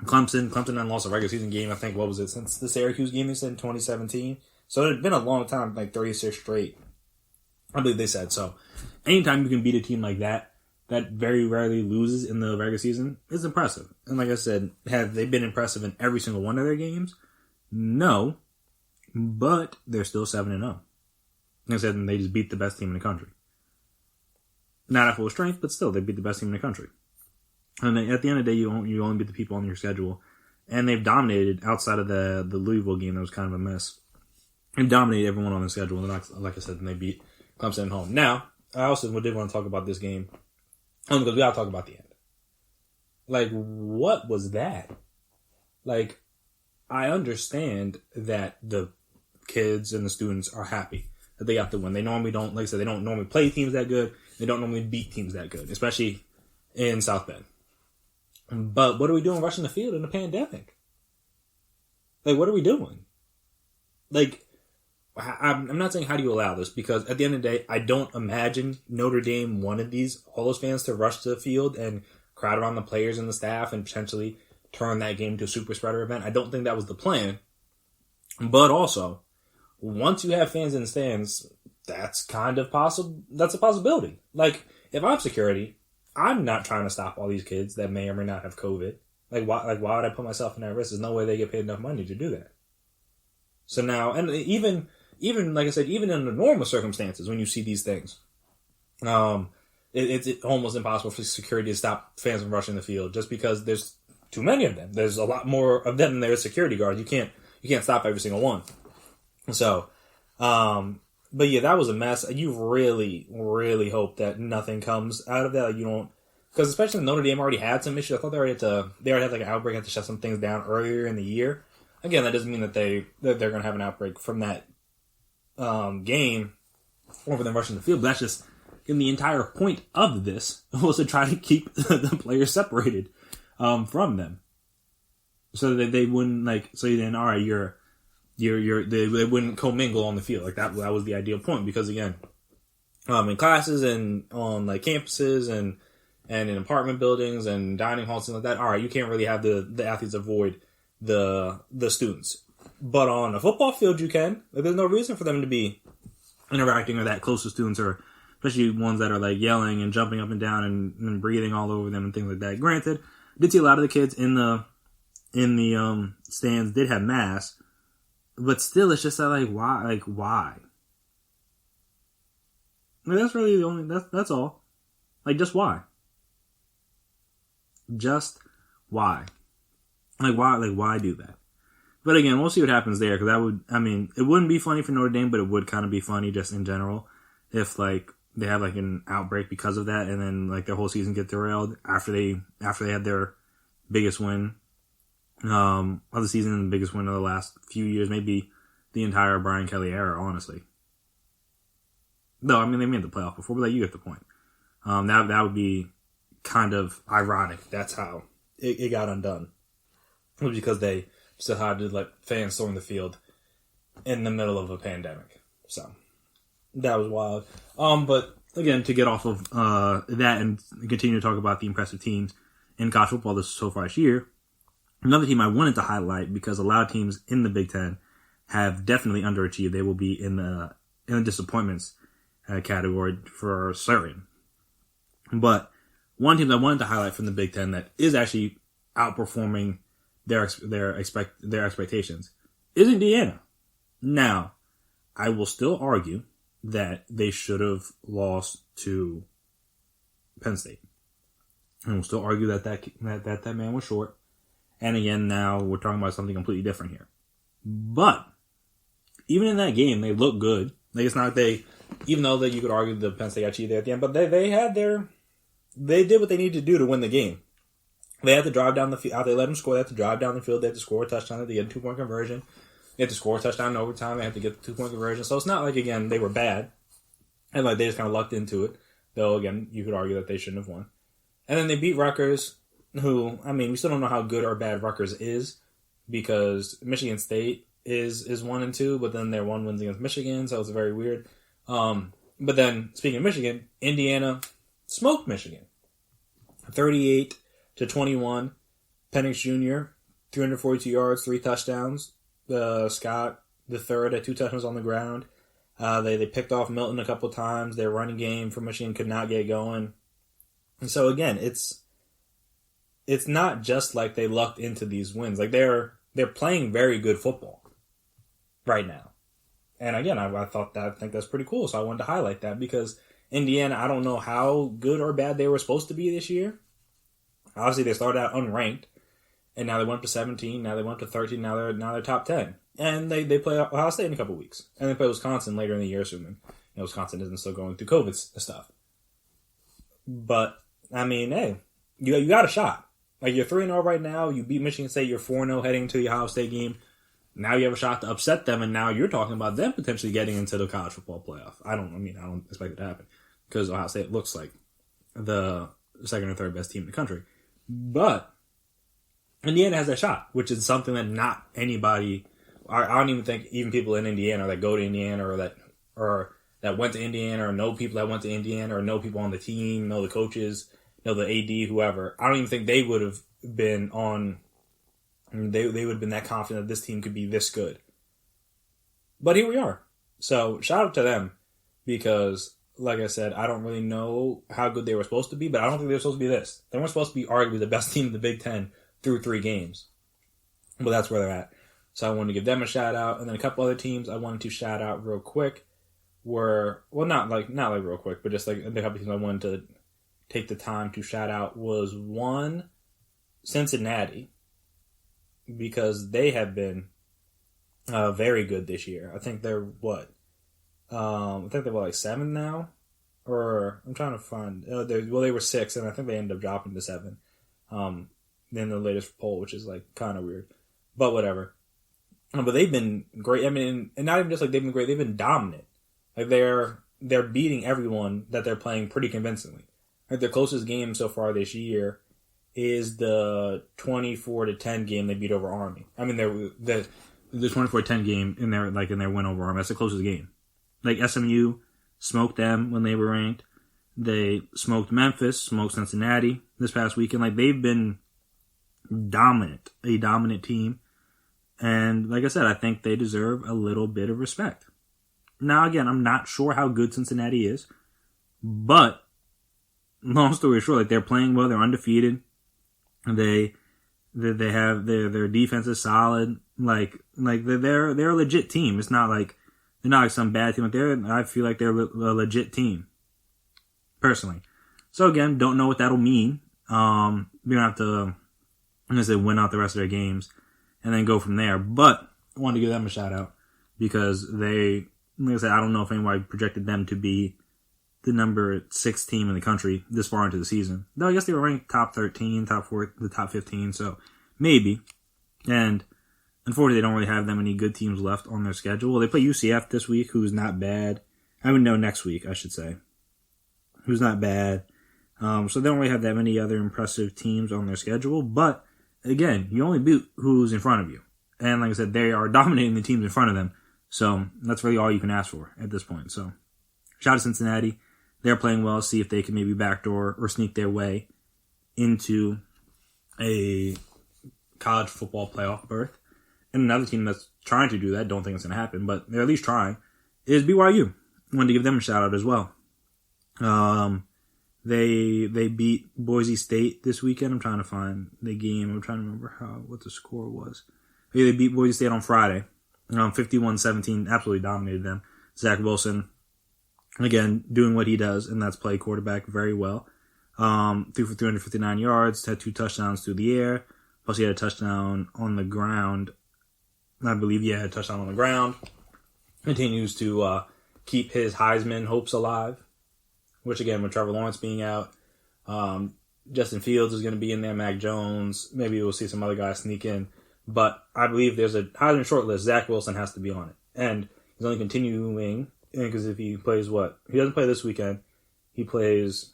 Clemson hadn't lost a regular season game, I think, what was it, since the Syracuse game they said in 2017? So it had been a long time, 36 straight. I believe they said. So anytime you can beat a team like that very rarely loses in the regular season, is impressive. And like I said, have they been impressive in every single one of their games? No. But they're still 7-0. Like I said, they just beat the best team in the country. Not at full strength, but still, they beat the best team in the country. And at the end of the day, you only beat the people on your schedule. And they've dominated outside of the Louisville game. That was kind of a mess. And dominated everyone on the schedule. And like I said, then they beat Clemson at home. Now, I also did want to talk about this game. Because we got to talk about the end. Like, what was that? Like, I understand that the kids and the students are happy that they got the win. They normally don't, like I said, they don't normally play teams that good. They don't normally beat teams that good, especially in South Bend. But what are we doing rushing the field in a pandemic? Like, what are we doing? Like, I'm not saying how do you allow this, because at the end of the day, I don't imagine Notre Dame wanted all those fans to rush to the field and crowd around the players and the staff and potentially turn that game into a super spreader event. I don't think that was the plan. But also, once you have fans in the stands, that's kind of possible. That's a possibility. Like, if I'm security, I'm not trying to stop all these kids that may or may not have COVID. Why would I put myself in that risk? There's no way they get paid enough money to do that. So now, and even like I said, even in the normal circumstances, when you see these things, it's almost impossible for security to stop fans from rushing the field just because there's too many of them. There's a lot more of them than there is security guards. You can't stop every single one. So, but yeah, that was a mess. You really, really hope that nothing comes out of that. Like, you don't, because especially Notre Dame already had some issues. I thought they already had like an outbreak, had to shut some things down earlier in the year. Again, that doesn't mean that they're going to have an outbreak from that game or for them rushing the field. But that's just, the entire point of this was to try to keep the players separated from them, so that they wouldn't all right, they wouldn't commingle on the field. Like that was the ideal point, because again, in classes and on like campuses and in apartment buildings and dining halls and like that, all right, you can't really have the athletes avoid the students. But on a football field, you can. Like, there's no reason for them to be interacting or that close to students, or especially ones that are like yelling and jumping up and down and breathing all over them and things like that. Granted, I did see a lot of the kids in the stands did have masks, but still, it's just that why? Like, that's really the only, that's all. Like, just why? Just why? Like, why do that? But again, we'll see what happens there, because it wouldn't be funny for Notre Dame, but it would kind of be funny just in general if like they have like an outbreak because of that, and then like their whole season get derailed after they had their biggest win of the season, and the biggest win of the last few years, maybe the entire Brian Kelly era, honestly. Though, they made the playoff before, but like, you get the point. That would be kind of ironic. That's how it got undone. It was because they still had to let fans storm the field in the middle of a pandemic. So that was wild. But again, to get off of that and continue to talk about the impressive teams in college football so far this year, another team I wanted to highlight, because a lot of teams in the Big Ten have definitely underachieved. They will be in the disappointments category for certain. But one team I wanted to highlight from the Big Ten that is actually outperforming their expectations is Indiana. Now, I will still argue that they should have lost to Penn State. And we'll still argue that man was short. And again, now we're talking about something completely different here. But even in that game, they looked good. Like, it's not even though that you could argue the Penn State got cheated there at the end, but they did what they needed to do to win the game. They had to drive down the field. They let them score. They had to drive down the field. They had to score a touchdown. They had to get a 2-point conversion. They had to score a touchdown in overtime. They had to get the 2-point conversion. So it's not like, again, they were bad. And like, they just kind of lucked into it. Though, again, you could argue that they shouldn't have won. And then they beat Rutgers, who, we still don't know how good or bad Rutgers is, because Michigan State is 1-2, but then their one wins against Michigan, so it's very weird. But then, speaking of Michigan, Indiana smoked Michigan. 38-21. Penix Jr., 342 yards, 3 touchdowns. Scott, the third, had 2 touchdowns on the ground. They picked off Milton a couple times. Their running game for Michigan could not get going. And so again, it's not just like they lucked into these wins. Like, they're playing very good football right now. And again, I think that's pretty cool. So I wanted to highlight that, because Indiana, I don't know how good or bad they were supposed to be this year. Obviously, they started out unranked, and now they went up to 17. Now they went up to 13. Now they're top 10, and they play Ohio State in a couple weeks, and they play Wisconsin later in the year, assuming Wisconsin isn't still going through COVID stuff. But I mean, hey, you got a shot. Like, you're 3-0 right now. You beat Michigan State. You're 4-0 heading to the Ohio State game. Now you have a shot to upset them, and now you're talking about them potentially getting into the college football playoff. I don't expect it to happen because Ohio State looks like the second or third best team in the country. But Indiana has that shot, which is something that not anybody, I don't even think even people in Indiana that go to Indiana or that went to Indiana or know people that went to Indiana or know people on the team, know the coaches, know the AD, whoever. I don't even think they would have been on. They would have been that confident that this team could be this good. But here we are. So shout out to them because, like I said, I don't really know how good they were supposed to be, but I don't think they were supposed to be this. They weren't supposed to be arguably the best team in the Big Ten through 3 games. But that's where they're at. So I wanted to give them a shout out. And then a couple other teams I wanted to shout out real quick were, well, not like real quick, but just like the couple teams I wanted to take the time to shout out was one, Cincinnati, because they have been very good this year. I think they're what? I think they're like 7 now, or I'm trying to find. They were 6, and I think they ended up dropping to 7. In the latest poll, which is like kind of weird, but whatever. But they've been great. I mean, and not even just like they've been great. They've been dominant. Like they're beating everyone that they're playing pretty convincingly. Like their closest game so far this year is the 24-10 game they beat over Army. I mean, the 24-10 game in their win over Army. That's the closest game. Like SMU smoked them when they were ranked. They smoked Memphis, smoked Cincinnati this past weekend. Like they've been dominant, a dominant team. And like I said, I think they deserve a little bit of respect. Now, again, I'm not sure how good Cincinnati is, but long story short, like they're playing well, they're undefeated. They have their defense is solid. Like they're a legit team. It's not like they're not like some bad team. Like I feel like they're a legit team, personally. So again, don't know what that'll mean. We don't have to, I'm gonna say, win out the rest of their games and then go from there. But I wanted to give them a shout out because they, like I said, I don't know if anybody projected them to be the number 6 team in the country this far into the season. Though I guess they were ranked top 13, top 4, the top 15, so maybe. And unfortunately, they don't really have that many good teams left on their schedule. They play UCF this week, who's not bad. I would know next week, I should say, who's not bad. So they don't really have that many other impressive teams on their schedule. But again, you only beat who's in front of you. And like I said, they are dominating the teams in front of them. So that's really all you can ask for at this point. So shout out to Cincinnati. They're playing well. See if they can maybe backdoor or sneak their way into a college football playoff berth. And another team that's trying to do that, don't think it's going to happen, but they're at least trying, is BYU. I wanted to give them a shout out as well. They beat Boise State this weekend. I'm trying to find the game. I'm trying to remember what the score was. Yeah, they beat Boise State on Friday. 51-17, absolutely dominated them. Zach Wilson, again, doing what he does, and that's play quarterback very well. Threw for 359 yards, had 2 touchdowns through the air, plus he had a touchdown on the ground. I believe he had a touchdown on the ground. Continues to keep his Heisman hopes alive, which again, with Trevor Lawrence being out, Justin Fields is going to be in there, Mac Jones, maybe we'll see some other guys sneak in. But I believe there's a Heisman short list. Zach Wilson has to be on it. And he's only continuing, because if he plays he doesn't play this weekend. He plays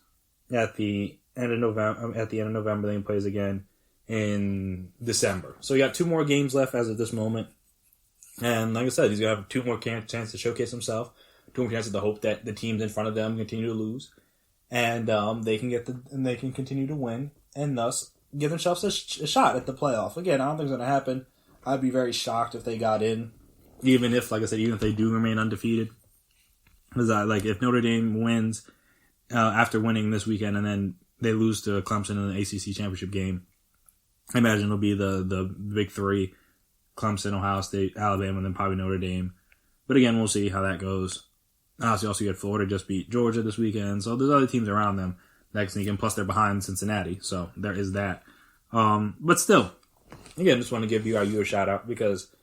at the end of November, then he plays again in December. So he got 2 more games left as of this moment. And like I said, he's going to have 2 more chances to showcase himself, 2 more chances to hope that the teams in front of them continue to lose. And they can continue to win, and thus give themselves a shot at the playoff. Again, I don't think it's going to happen. I'd be very shocked if they got in, even if, like I said, even if they do remain undefeated. Because if Notre Dame wins after winning this weekend and then they lose to Clemson in the ACC championship game, I imagine it'll be the big 3, Clemson, Ohio State, Alabama, and then probably Notre Dame. But again, we'll see how that goes. Obviously, also you had Florida just beat Georgia this weekend, so there's other teams around them that can sneak in, plus they're behind Cincinnati, so there is that. But still, again, just want to give BYU a shout-out because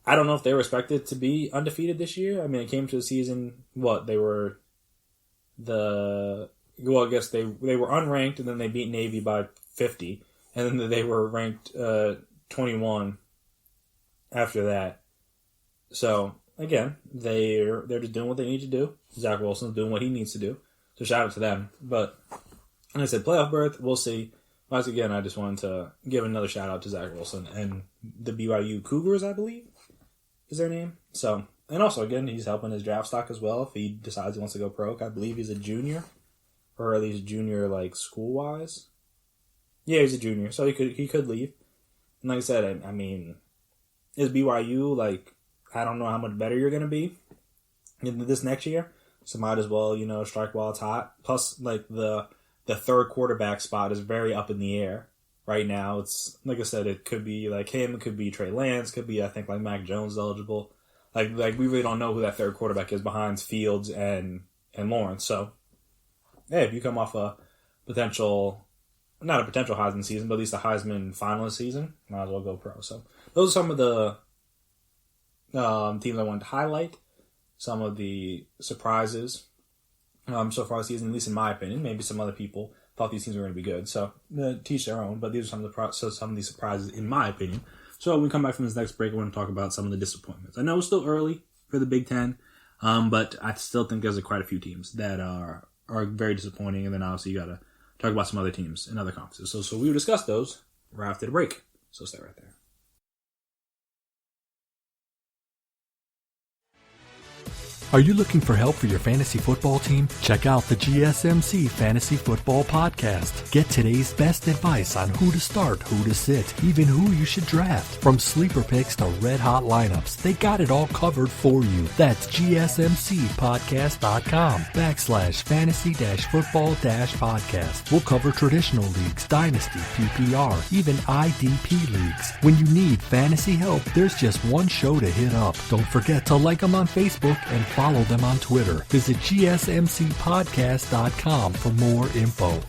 I don't know if they were expected to be undefeated this year. I mean, it came to the season, they were I guess they were unranked, and then they beat Navy by 50, and then they were ranked 21 after that. So, again, they're just doing what they need to do. Zach Wilson's doing what he needs to do. So shout out to them. But, like I said, playoff berth, we'll see. Once again, I just wanted to give another shout out to Zach Wilson and the BYU Cougars, I believe, is their name. So, and also, again, he's helping his draft stock as well if he decides he wants to go pro. I believe he's a junior, or at least junior, school-wise. Yeah, he's a junior, so he could leave. And like I said, I mean, is BYU, I don't know how much better you're going to be in this next year. So might as well, strike while it's hot. Plus, the third quarterback spot is very up in the air right now. It's, like I said, it could be him, it could be Trey Lance, could be, I think, Mac Jones eligible. We really don't know who that third quarterback is behind Fields and Lawrence. So, hey, if you come off not a potential Heisman season, but at least a Heisman finalist season, might as well go pro. So those are some of the teams I wanted to highlight. Some of the surprises so far this season, at least in my opinion. Maybe some other people thought these teams were going to be good. So teach their own, but these are some of the surprises in my opinion. So when we come back from this next break, I want to talk about some of the disappointments. I know it's still early for the Big Ten, but I still think there's quite a few teams that are very disappointing, and then obviously you got to talk about some other teams in other conferences. So we will discuss those right after the break. So stay right there. Are you looking for help for your fantasy football team? Check out the GSMC Fantasy Football Podcast. Get today's best advice on who to start, who to sit, even who you should draft. From sleeper picks to red-hot lineups, they got it all covered for you. That's gsmcpodcast.com/fantasy-football-podcast. We'll cover traditional leagues, dynasty, PPR, even IDP leagues. When you need fantasy help, there's just one show to hit up. Don't forget to like them on Facebook and follow them on Twitter. Visit gsmcpodcast.com for more info.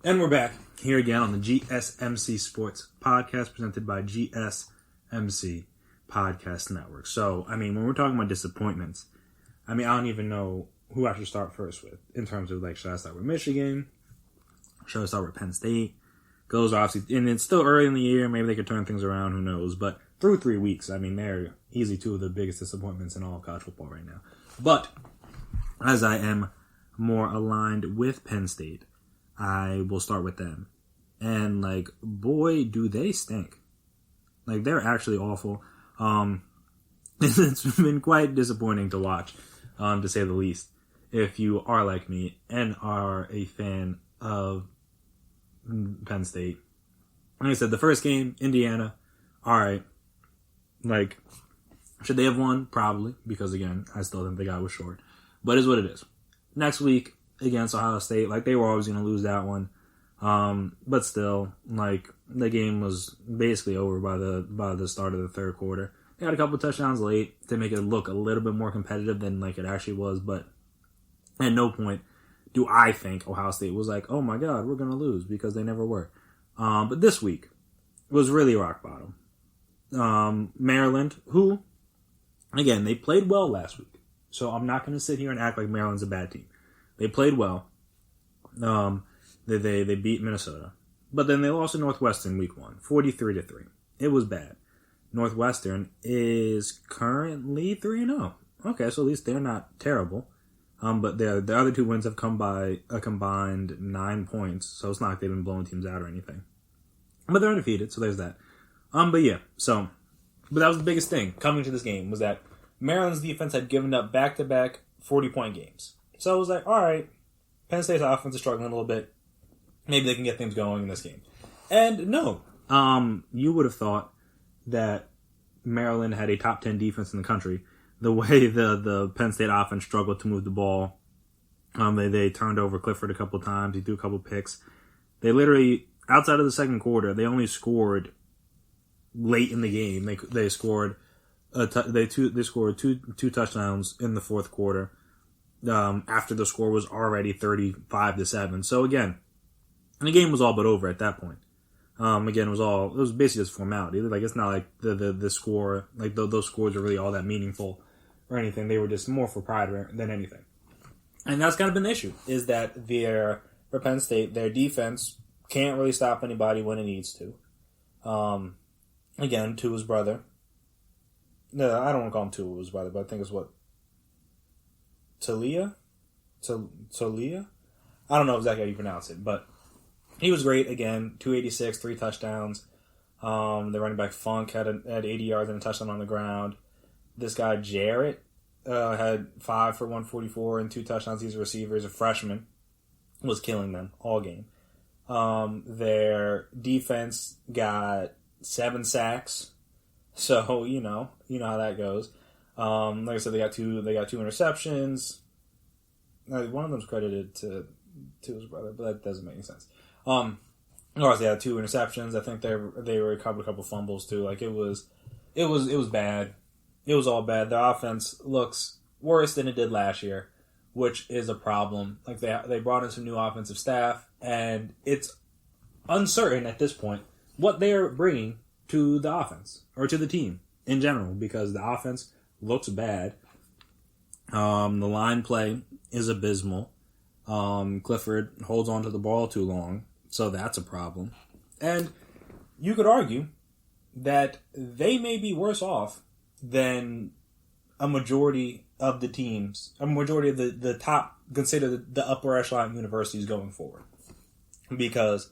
And we're back here again on the GSMC Sports Podcast presented by GSMC Podcast Network. So, I mean, when we're talking about disappointments, I don't even know who I should start first with in terms of, should I start with Michigan? Should I start with Penn State? Goes obviously, and it's still early in the year. Maybe they could turn things around. Who knows? But through 3 weeks, they're easily two of the biggest disappointments in all of college football right now. But as I am more aligned with Penn State, I will start with them. And, boy, do they stink. They're actually awful. It's been quite disappointing to watch, to say the least, if you are like me and are a fan of Penn State. Like I said, the first game, Indiana, all right. Should they have won? Probably, because, again, I still think the guy was short. But it is what it is. Next week, against Ohio State, they were always going to lose that one. But still, the game was basically over by the start of the third quarter. They got a couple of touchdowns late to make it look a little bit more competitive than it actually was, but at no point do I think Ohio State was oh my God, we're going to lose, because they never were. But this week was really rock bottom. Maryland, who, again, they played well last week. So I'm not going to sit here and act like Maryland's a bad team. They played well. They beat Minnesota. But then they lost to Northwestern week 1, 43-3. It was bad. Northwestern is currently 3-0. okay, so at least they're not terrible. But the other two wins have come by a combined 9 points, so it's not like they've been blowing teams out or anything. But they're undefeated, so there's that. But that was the biggest thing coming to this game, was that Maryland's defense had given up back-to-back 40-point games. So it was like, all right, Penn State's offense is struggling a little bit. Maybe they can get things going in this game. And no, you would have thought that Maryland had a top 10 defense in the country. The way the Penn State offense struggled to move the ball, they turned over Clifford a couple of times. He threw a couple of picks. They literally, outside of the second quarter, they only scored late in the game. They scored scored two touchdowns in the fourth quarter. After the score was already 35-7. So again, the game was all but over at that point. Again, it was basically just formality. Like, it's not like the score, like those scores are really all that meaningful or anything. They were just more for pride than anything. And that's kind of been the issue, is that for Penn State, their defense can't really stop anybody when it needs to. Again, Tua's brother. No, I don't want to call him Tua's brother, but I think it's Talia? I don't know exactly how you pronounce it, but he was great again. 286, 3 touchdowns. The running back Funk had 80 yards and a touchdown on the ground. This guy Jarrett had 5 for 144 and 2 touchdowns. These receivers, a freshman, was killing them all game. Their defense got 7 sacks, so you know how that goes. Like I said, they got two interceptions. One of them's credited to his brother, but that doesn't make any sense. Of course, they had 2 interceptions. I think they recovered a couple fumbles too. Like, it was bad. It was all bad. Their offense looks worse than it did last year, which is a problem. Like, they brought in some new offensive staff, and it's uncertain at this point what they're bringing to the offense or to the team in general, because the offense looks bad. The line play is abysmal. Clifford holds on to the ball too long, so that's a problem. And you could argue that they may be worse off than a majority of the teams, a majority of the top, consider the upper echelon universities going forward. Because,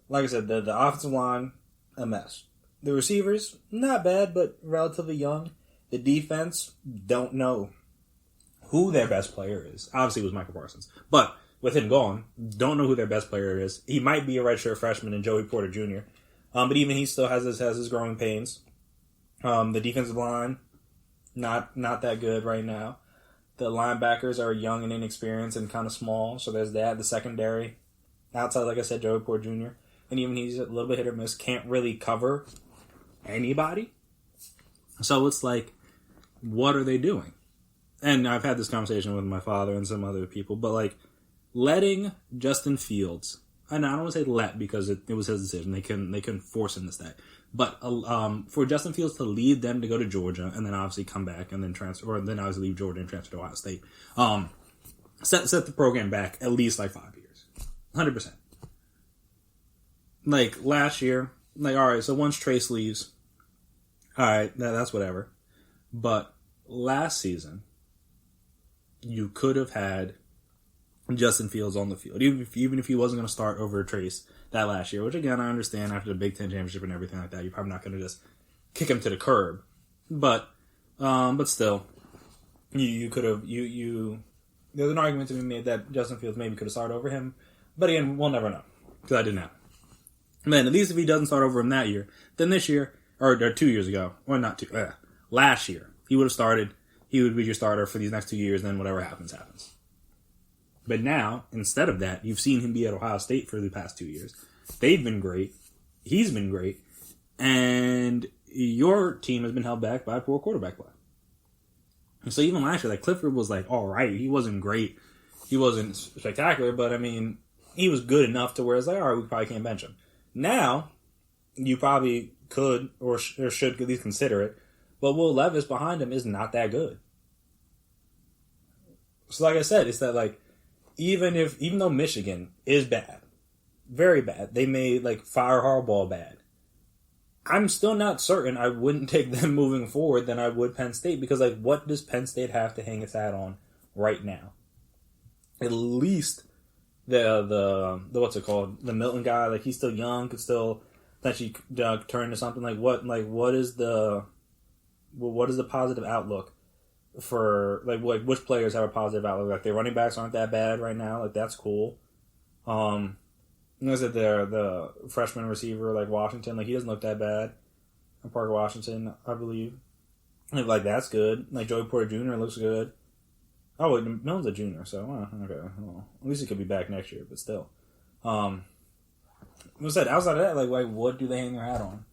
like I said, the offensive line, a mess. The receivers, not bad, but relatively young. The defense, don't know who their best player is. Obviously, it was Michael Parsons. But with him gone, don't know who their best player is. He might be a redshirt freshman in Joey Porter Jr., but even he still has his growing pains. The defensive line, not that good right now. The linebackers are young and inexperienced and kind of small, so there's that. The secondary, outside, like I said, Joey Porter Jr., and even he's a little bit hit or miss, can't really cover anybody. So it's like, what are they doing? And I've had this conversation with my father and some other people, but like, letting Justin Fields, and I don't want to say let because it was his decision. They couldn't force him to stay. But for Justin Fields to leave them to go to Georgia and then obviously come back and then transfer, or then obviously leave Georgia and transfer to Ohio State, set the program back at least like 5 years, 100%. Like last year, like, all right, so once Trace leaves, all right, that's whatever. But last season, you could have had Justin Fields on the field, even if he wasn't going to start over Trace that last year, which again, I understand after the Big Ten championship and everything like that, you're probably not going to just kick him to the curb. But still, you could have, there's an argument to be made that Justin Fields maybe could have started over him. But again, we'll never know, because that didn't happen. And then at least if he doesn't start over him that year, then this year, or 2 years ago, or not two, last year, he would have started, he would be your starter for these next 2 years, then whatever happens, happens. But now, instead of that, you've seen him be at Ohio State for the past 2 years. They've been great. He's been great. And your team has been held back by poor quarterback play. And so even last year, like, Clifford was like, all right, he wasn't great. He wasn't spectacular, but I mean, he was good enough to where it's like, all right, we probably can't bench him. Now, you probably could or should at least consider it. But Will Levis behind him is not that good. So like I said, it's that like, even though Michigan is bad, very bad, they made like fire Harbaugh bad. I'm still not certain I wouldn't take them moving forward than I would Penn State, because, like, what does Penn State have to hang its hat on right now? At least the what's it called? The Milton guy, like, he's still young, could still potentially turn into something. What is the positive outlook for, like, which players have a positive outlook? Like, their running backs aren't that bad right now. Like, that's cool. Is it the freshman receiver, like, Washington? Like, he doesn't look that bad. Parker Washington, I believe. Like, that's good. Like, Joey Porter Jr. looks good. Oh, wait, Milton's a junior, so, okay. Well, at least he could be back next year, but still. Outside of that, like, what do they hang their hat on?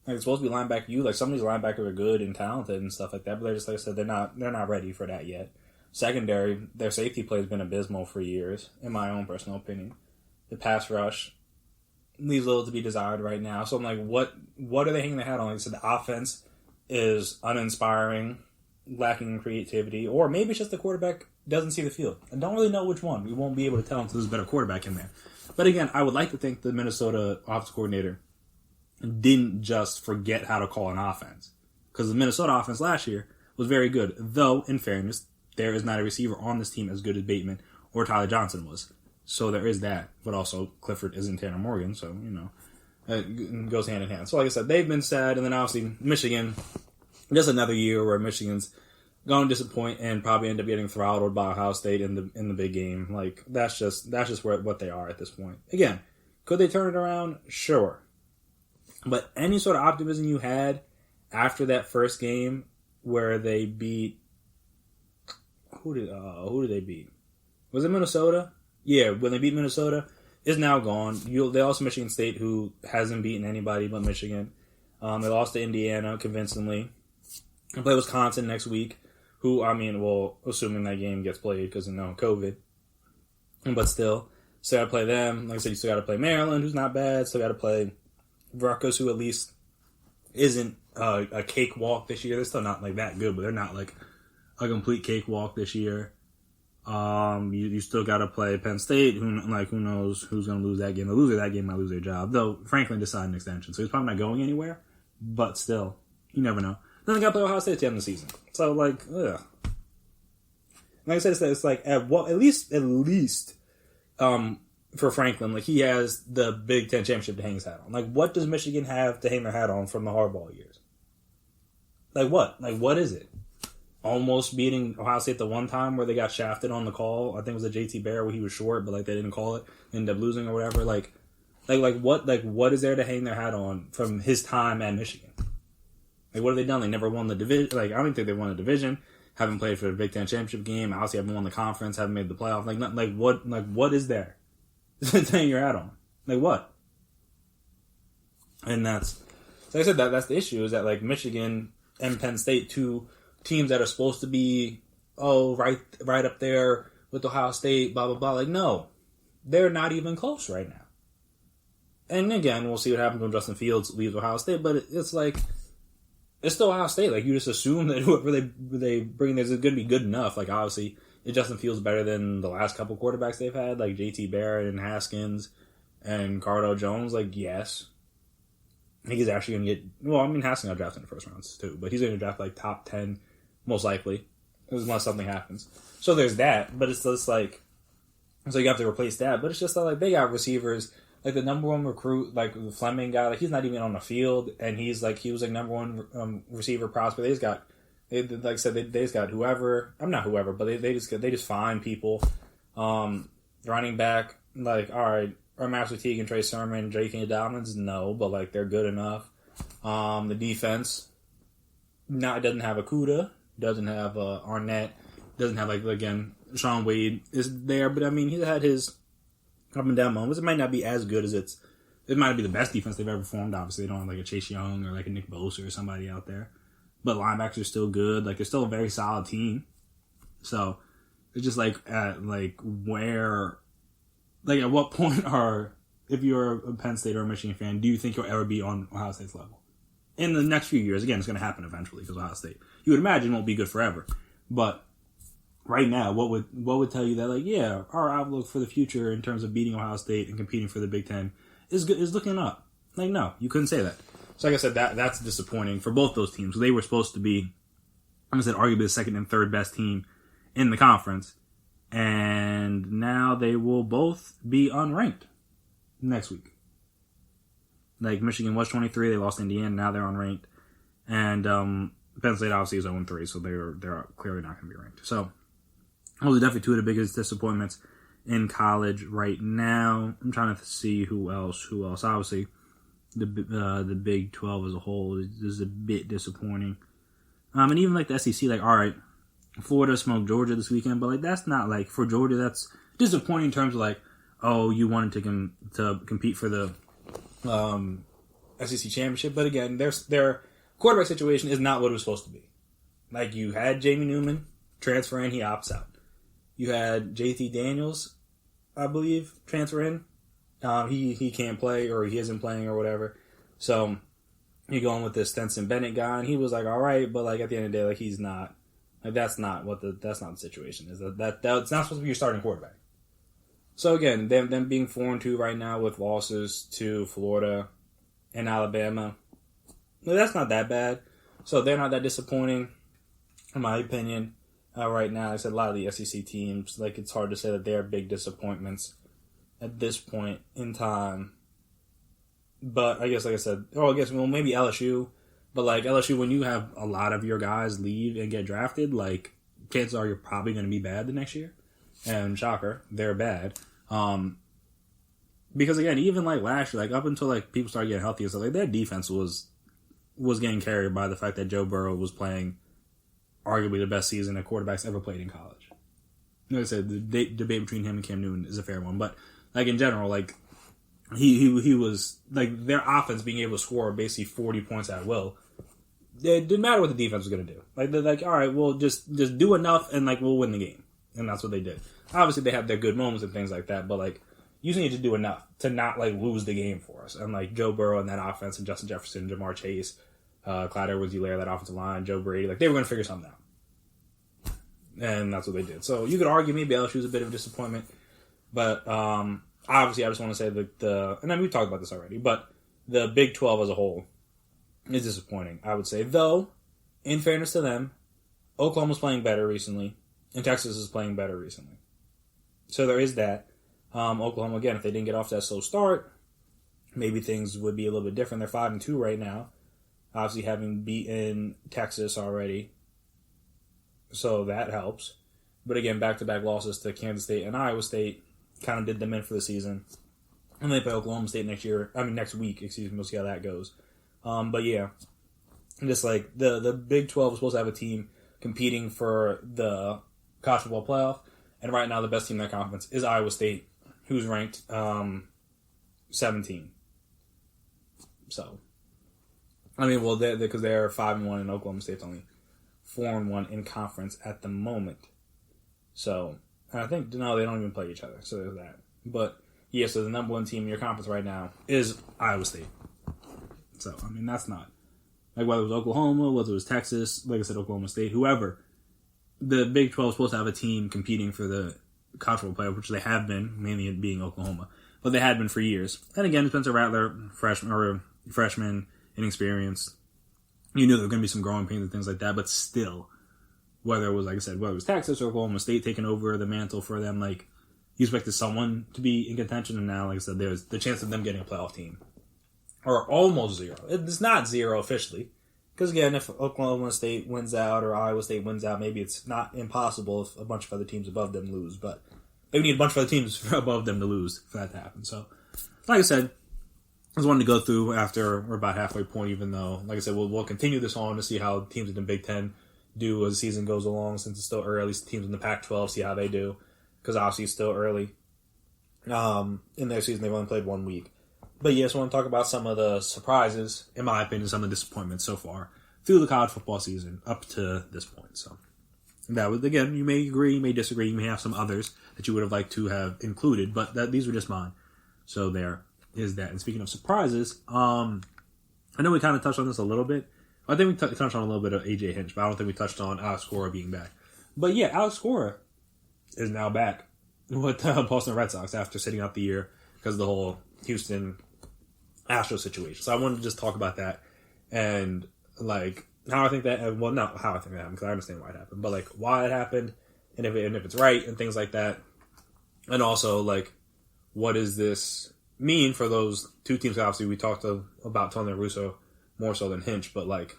Like, it's supposed to be linebacker youth. Like, some of these linebackers are good and talented and stuff like that, but they're just, like I said, they're not ready for that yet. Secondary, their safety play has been abysmal for years, in my own personal opinion. The pass rush leaves a little to be desired right now. So I'm like, what are they hanging their hat on? Like I said, the offense is uninspiring, lacking in creativity, or maybe it's just the quarterback doesn't see the field. I don't really know which one. We won't be able to tell until there's a better quarterback in there. But again, I would like to think the Minnesota offensive coordinator didn't just forget how to call an offense. Because the Minnesota offense last year was very good. Though, in fairness, there is not a receiver on this team as good as Bateman or Tyler Johnson was. So there is that. But also, Clifford isn't Tanner Morgan, so, it goes hand in hand. So like I said, they've been sad. And then obviously, Michigan, just another year where Michigan's going to disappoint and probably end up getting throttled by Ohio State in the big game. Like, that's just what they are at this point. Again, could they turn it around? Sure. But any sort of optimism you had after that first game where they beat... Who did they beat? Was it Minnesota? Yeah, when they beat Minnesota, is now gone. They lost to Michigan State, who hasn't beaten anybody but Michigan. They lost to Indiana convincingly. They play Wisconsin next week, who, assuming that game gets played because of COVID. But still got to play them. Like I said, you still got to play Maryland, who's not bad. Still got to play Rutgers, who at least isn't a cakewalk this year. They're still not like that good, but they're not like a complete cakewalk this year. You still got to play Penn State. Who knows who's going to lose that game? The loser of that game might lose their job. Though Franklin decided an extension, so he's probably not going anywhere. But still, you never know. Then they got to play Ohio State at the end of the season. So like, ugh. Like I said, it's like at least for Franklin, like he has the Big Ten championship to hang his hat on. Like, what does Michigan have to hang their hat on from the Harbaugh years? Like what? Like what is it? Almost beating Ohio State the one time where they got shafted on the call. I think it was a JT Bear where he was short, but like they didn't call it, ended up losing or whatever. Like what is there to hang their hat on from his time at Michigan? Like what have they done? They never won the division. Like I don't think they won a division. Haven't played for the Big Ten championship game. Obviously haven't won the conference. Haven't made the playoff. What is there to hang your hat on? Like what? And that's like I said. That's the issue is that like Michigan and Penn State, two teams that are supposed to be right up there with Ohio State, blah blah blah. Like no, they're not even close right now. And again, we'll see what happens when Justin Fields leaves Ohio State. But it's like it's still Ohio State. Like you just assume that whoever they bring is going to be good enough. Like obviously, if Justin Fields better than the last couple quarterbacks they've had, like JT Barrett and Haskins and Cardale Jones. Like yes. I think he's actually going to get... Well, I mean, Haskins got drafted in the first rounds, too. But he's going to draft, like, top 10, most likely, unless something happens. So there's that. But it's just, like... So you have to replace that. But it's just, like, they got receivers. Like, the number one recruit, like, the Fleming guy, like, he's not even on the field. And he was, like, number one receiver prospect. They just got... like I said, they just got whoever... I'm not whoever, but they just find people. Running back, like, all right... Or Master Teague and Trey Sermon, J.K. Dobbins, no, but like they're good enough. The defense, doesn't have Akuda, doesn't have Arnett, doesn't have Sean Wade is there, but I mean he's had his up and down moments. It might not be as good as it might be the best defense they've ever formed. Obviously, they don't have like a Chase Young or like a Nick Bosa or somebody out there, but linebackers are still good. Like they're still a very solid team. So it's just like where. Like, at what point if you're a Penn State or a Michigan fan, do you think you'll ever be on Ohio State's level? In the next few years, again, it's going to happen eventually because Ohio State, you would imagine, won't be good forever. But right now, what would tell you that, like, yeah, our outlook for the future in terms of beating Ohio State and competing for the Big Ten is good, is looking up. Like, no, you couldn't say that. So, like I said, that's disappointing for both those teams. They were supposed to be, like I said, arguably the second and third best team in the conference. And now they will both be unranked next week. Like, Michigan was 23, they lost to Indiana, now they're unranked. And Penn State obviously is 0-3, so they're clearly not going to be ranked. So, those are definitely two of the biggest disappointments in college right now. I'm trying to see who else. Obviously, the Big 12 as a whole is a bit disappointing. And even like the SEC, like, all right, Florida smoked Georgia this weekend, but like that's not like, for Georgia, that's disappointing in terms of like, oh, you wanted to compete for the SEC championship, but again, their quarterback situation is not what it was supposed to be. Like, you had Jamie Newman transfer in, he opts out. You had JT Daniels, I believe, transfer in. He can't play, or he isn't playing, or whatever. So you're going with this Stetson Bennett guy, and he was like, all right, but like at the end of the day, like he's not. Like that's not the situation is. That's not supposed to be your starting quarterback. So again, them being 4-2 right now with losses to Florida and Alabama, that's not that bad. So they're not that disappointing, in my opinion. Right now, I said a lot of the SEC teams, like it's hard to say that they're big disappointments at this point in time. But I guess, like I said, maybe LSU. But like LSU, when you have a lot of your guys leave and get drafted, like chances are you're probably going to be bad the next year. And shocker, they're bad. Because again, even like last year, like up until like people started getting healthy and stuff, like their defense was getting carried by the fact that Joe Burrow was playing arguably the best season a quarterback's ever played in college. Like I said, the debate between him and Cam Newton is a fair one, but like in general, like he was like their offense being able to score basically 40 points at will. It didn't matter what the defense was going to do. Like they're like, all right, well just do enough and like we'll win the game, and that's what they did. Obviously, they have their good moments and things like that, but like you just need to do enough to not like lose the game for us. And like Joe Burrow and that offense, and Justin Jefferson, Jamar Chase, Clyde Edwards-Helaire, that offensive line, Joe Brady, like they were going to figure something out. And that's what they did. So you could argue maybe LSU was a bit of a disappointment. But obviously I just want to say that and then we talked about this already, but the Big 12 as a whole is disappointing, I would say. Though, in fairness to them, Oklahoma's playing better recently, and Texas is playing better recently. So there is that. Oklahoma, again, if they didn't get off to that slow start, maybe things would be a little bit different. They're 5-2 right now. Obviously, having beaten Texas already, so that helps. But again, back-to-back losses to Kansas State and Iowa State kind of did them in for the season. And they play Oklahoma State next week. We'll see how that goes. But yeah, just like the Big 12 is supposed to have a team competing for the college football playoff, and right now the best team in that conference is Iowa State, who's ranked 17. So. I mean, well, because they're 5-1 and Oklahoma State's only 4-1 in conference at the moment. So, and I think, no, they don't even play each other. So there's that. But, yeah, so the number one team in your conference right now is Iowa State. So, I mean, that's not. Like, whether it was Oklahoma, whether it was Texas, like I said, Oklahoma State, whoever, the Big 12 is supposed to have a team competing for the college football playoff, which they have been, mainly being Oklahoma. But they had been for years. And again, Spencer Rattler, freshman, inexperienced. You knew there were going to be some growing pains and things like that, but still, whether it was, like I said, whether it was Texas or Oklahoma State taking over the mantle for them, like, you expected someone to be in contention, and now, like I said, there's the chance of them getting a playoff team. Or almost zero. It's not zero officially. Because, again, if Oklahoma State wins out or Iowa State wins out, maybe it's not impossible if a bunch of other teams above them lose, but they need a bunch of other teams above them to lose for that to happen. So, like I said, I just wanted to go through after we're about halfway point, even though, like I said, we'll continue this on to see how teams in the Big Ten do as the season goes along, since it's still early. At least teams in the Pac-12, see how they do, because obviously it's still early. In their season, they've only played 1 week. But yes, I want to talk about some of the surprises, in my opinion, some of the disappointments so far through the college football season up to this point. So that was, again, you may agree, you may disagree, you may have some others that you would have liked to have included, but these were just mine. So there is that. And speaking of surprises, I know we kind of touched on this a little bit. I think we touched on a little bit of AJ Hinch, but I don't think we touched on Alex Cora being back. But yeah, Alex Cora is now back with Boston Red Sox after sitting out the year because of the whole Houston Astros situation. So I wanted to just talk about that and like how I think that, well, not how I think that happened because I understand why it happened, but like why it happened and if it's right and things like that. And also like what does this mean for those two teams? Obviously we talked about Tony Russo more so than Hinch, but like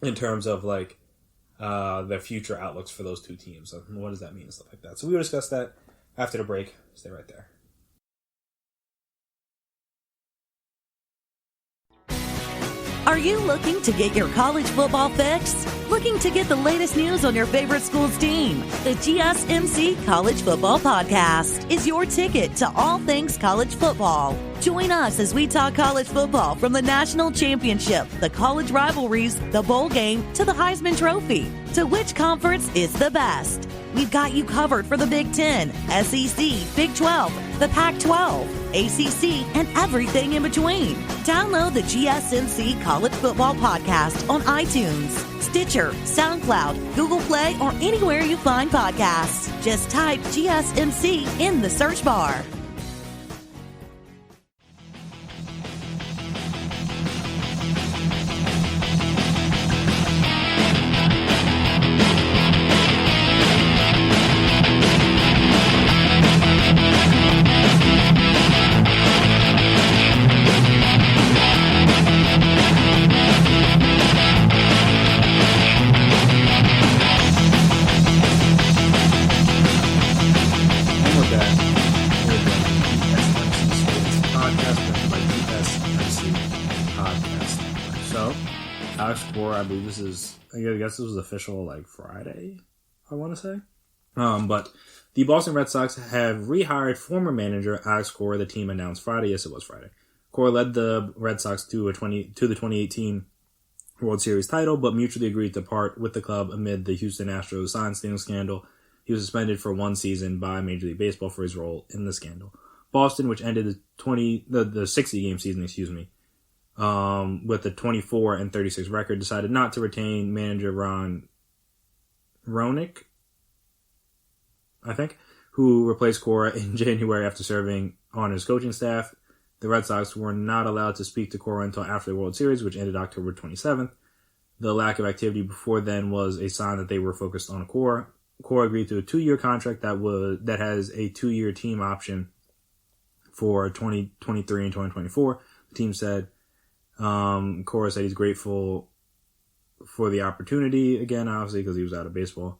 in terms of like the future outlooks for those two teams. Like, what does that mean and stuff like that. So we will discuss that after the break. Stay right there. Are you looking to get your college football fix? Looking to get the latest news on your favorite school's team? The GSMC College Football Podcast is your ticket to all things college football. Join us as we talk college football from the national championship, the college rivalries, the bowl game, to the Heisman Trophy. To which conference is the best? We've got you covered for the Big Ten, SEC, Big 12, the Pac-12, ACC, and everything in between. Download the GSMC College Football Podcast on iTunes, Stitcher, SoundCloud, Google Play, or anywhere you find podcasts. Just type GSMC in the search bar. Alex Cora, I believe I guess this was official like Friday, I want to say. But the Boston Red Sox have rehired former manager Alex Cora. The team announced Friday. Yes, it was Friday. Cora led the Red Sox to the 2018 World Series title, but mutually agreed to part with the club amid the Houston Astros sign stealing scandal. He was suspended for one season by Major League Baseball for his role in the scandal. Boston, which ended the 60-game season, with a 24-36 record, decided not to retain manager Ron Ronick, I think, who replaced Cora in January after serving on his coaching staff. The Red Sox were not allowed to speak to Cora until after the World Series, which ended October 27th. The lack of activity before then was a sign that they were focused on Cora. Cora agreed to a 2-year contract that has a 2-year team option for 2023 and 2024. The team said. Cora said he's grateful for the opportunity again, obviously, because he was out of baseball.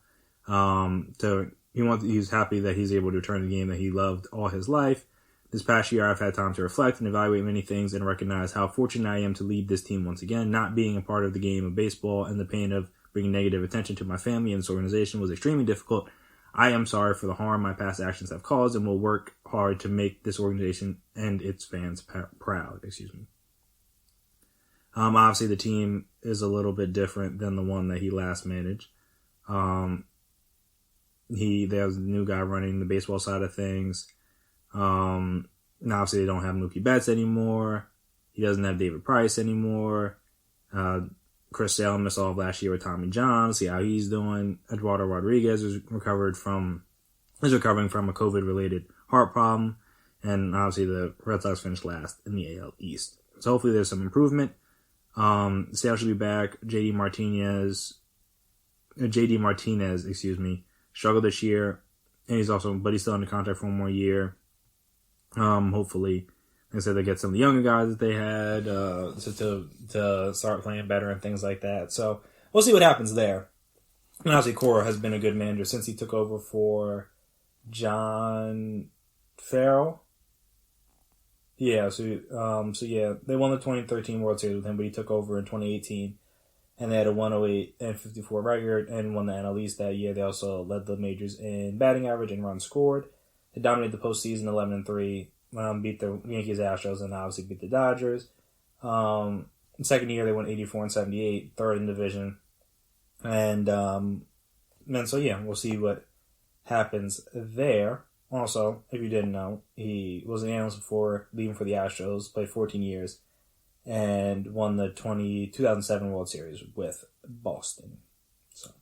He's happy that he's able to return to the game that he loved all his life. This past year, I've had time to reflect and evaluate many things and recognize how fortunate I am to lead this team once again. Not being a part of the game of baseball and the pain of bringing negative attention to my family and this organization was extremely difficult. I am sorry for the harm my past actions have caused and will work hard to make this organization and its fans proud. Obviously, the team is a little bit different than the one that he last managed. There's a new guy running the baseball side of things. Now, obviously, they don't have Mookie Betts anymore. He doesn't have David Price anymore. Chris Sale missed all of last year with Tommy John. See how he's doing. Eduardo Rodriguez is recovering from a COVID-related heart problem. And obviously, the Red Sox finished last in the AL East. So hopefully there's some improvement. Sale should be back. JD Martinez, struggled this year, and but he's still under contract for one more year. Hopefully, like I said, they get some of the younger guys that they had, to start playing better and things like that. So we'll see what happens there. And obviously, Cora has been a good manager since he took over for John Farrell. Yeah, so they won the 2013 World Series with him, but he took over in 2018, and they had a 108-54 record and won the NL East that year. They also led the majors in batting average and runs scored. They dominated the postseason 11-3, beat the Yankees, Astros, and obviously beat the Dodgers. Second year they won 84-78, third in division, and we'll see what happens there. Also, if you didn't know, he was an analyst before leaving for the Astros, played 14 years, and won the 2007 World Series with Boston. So,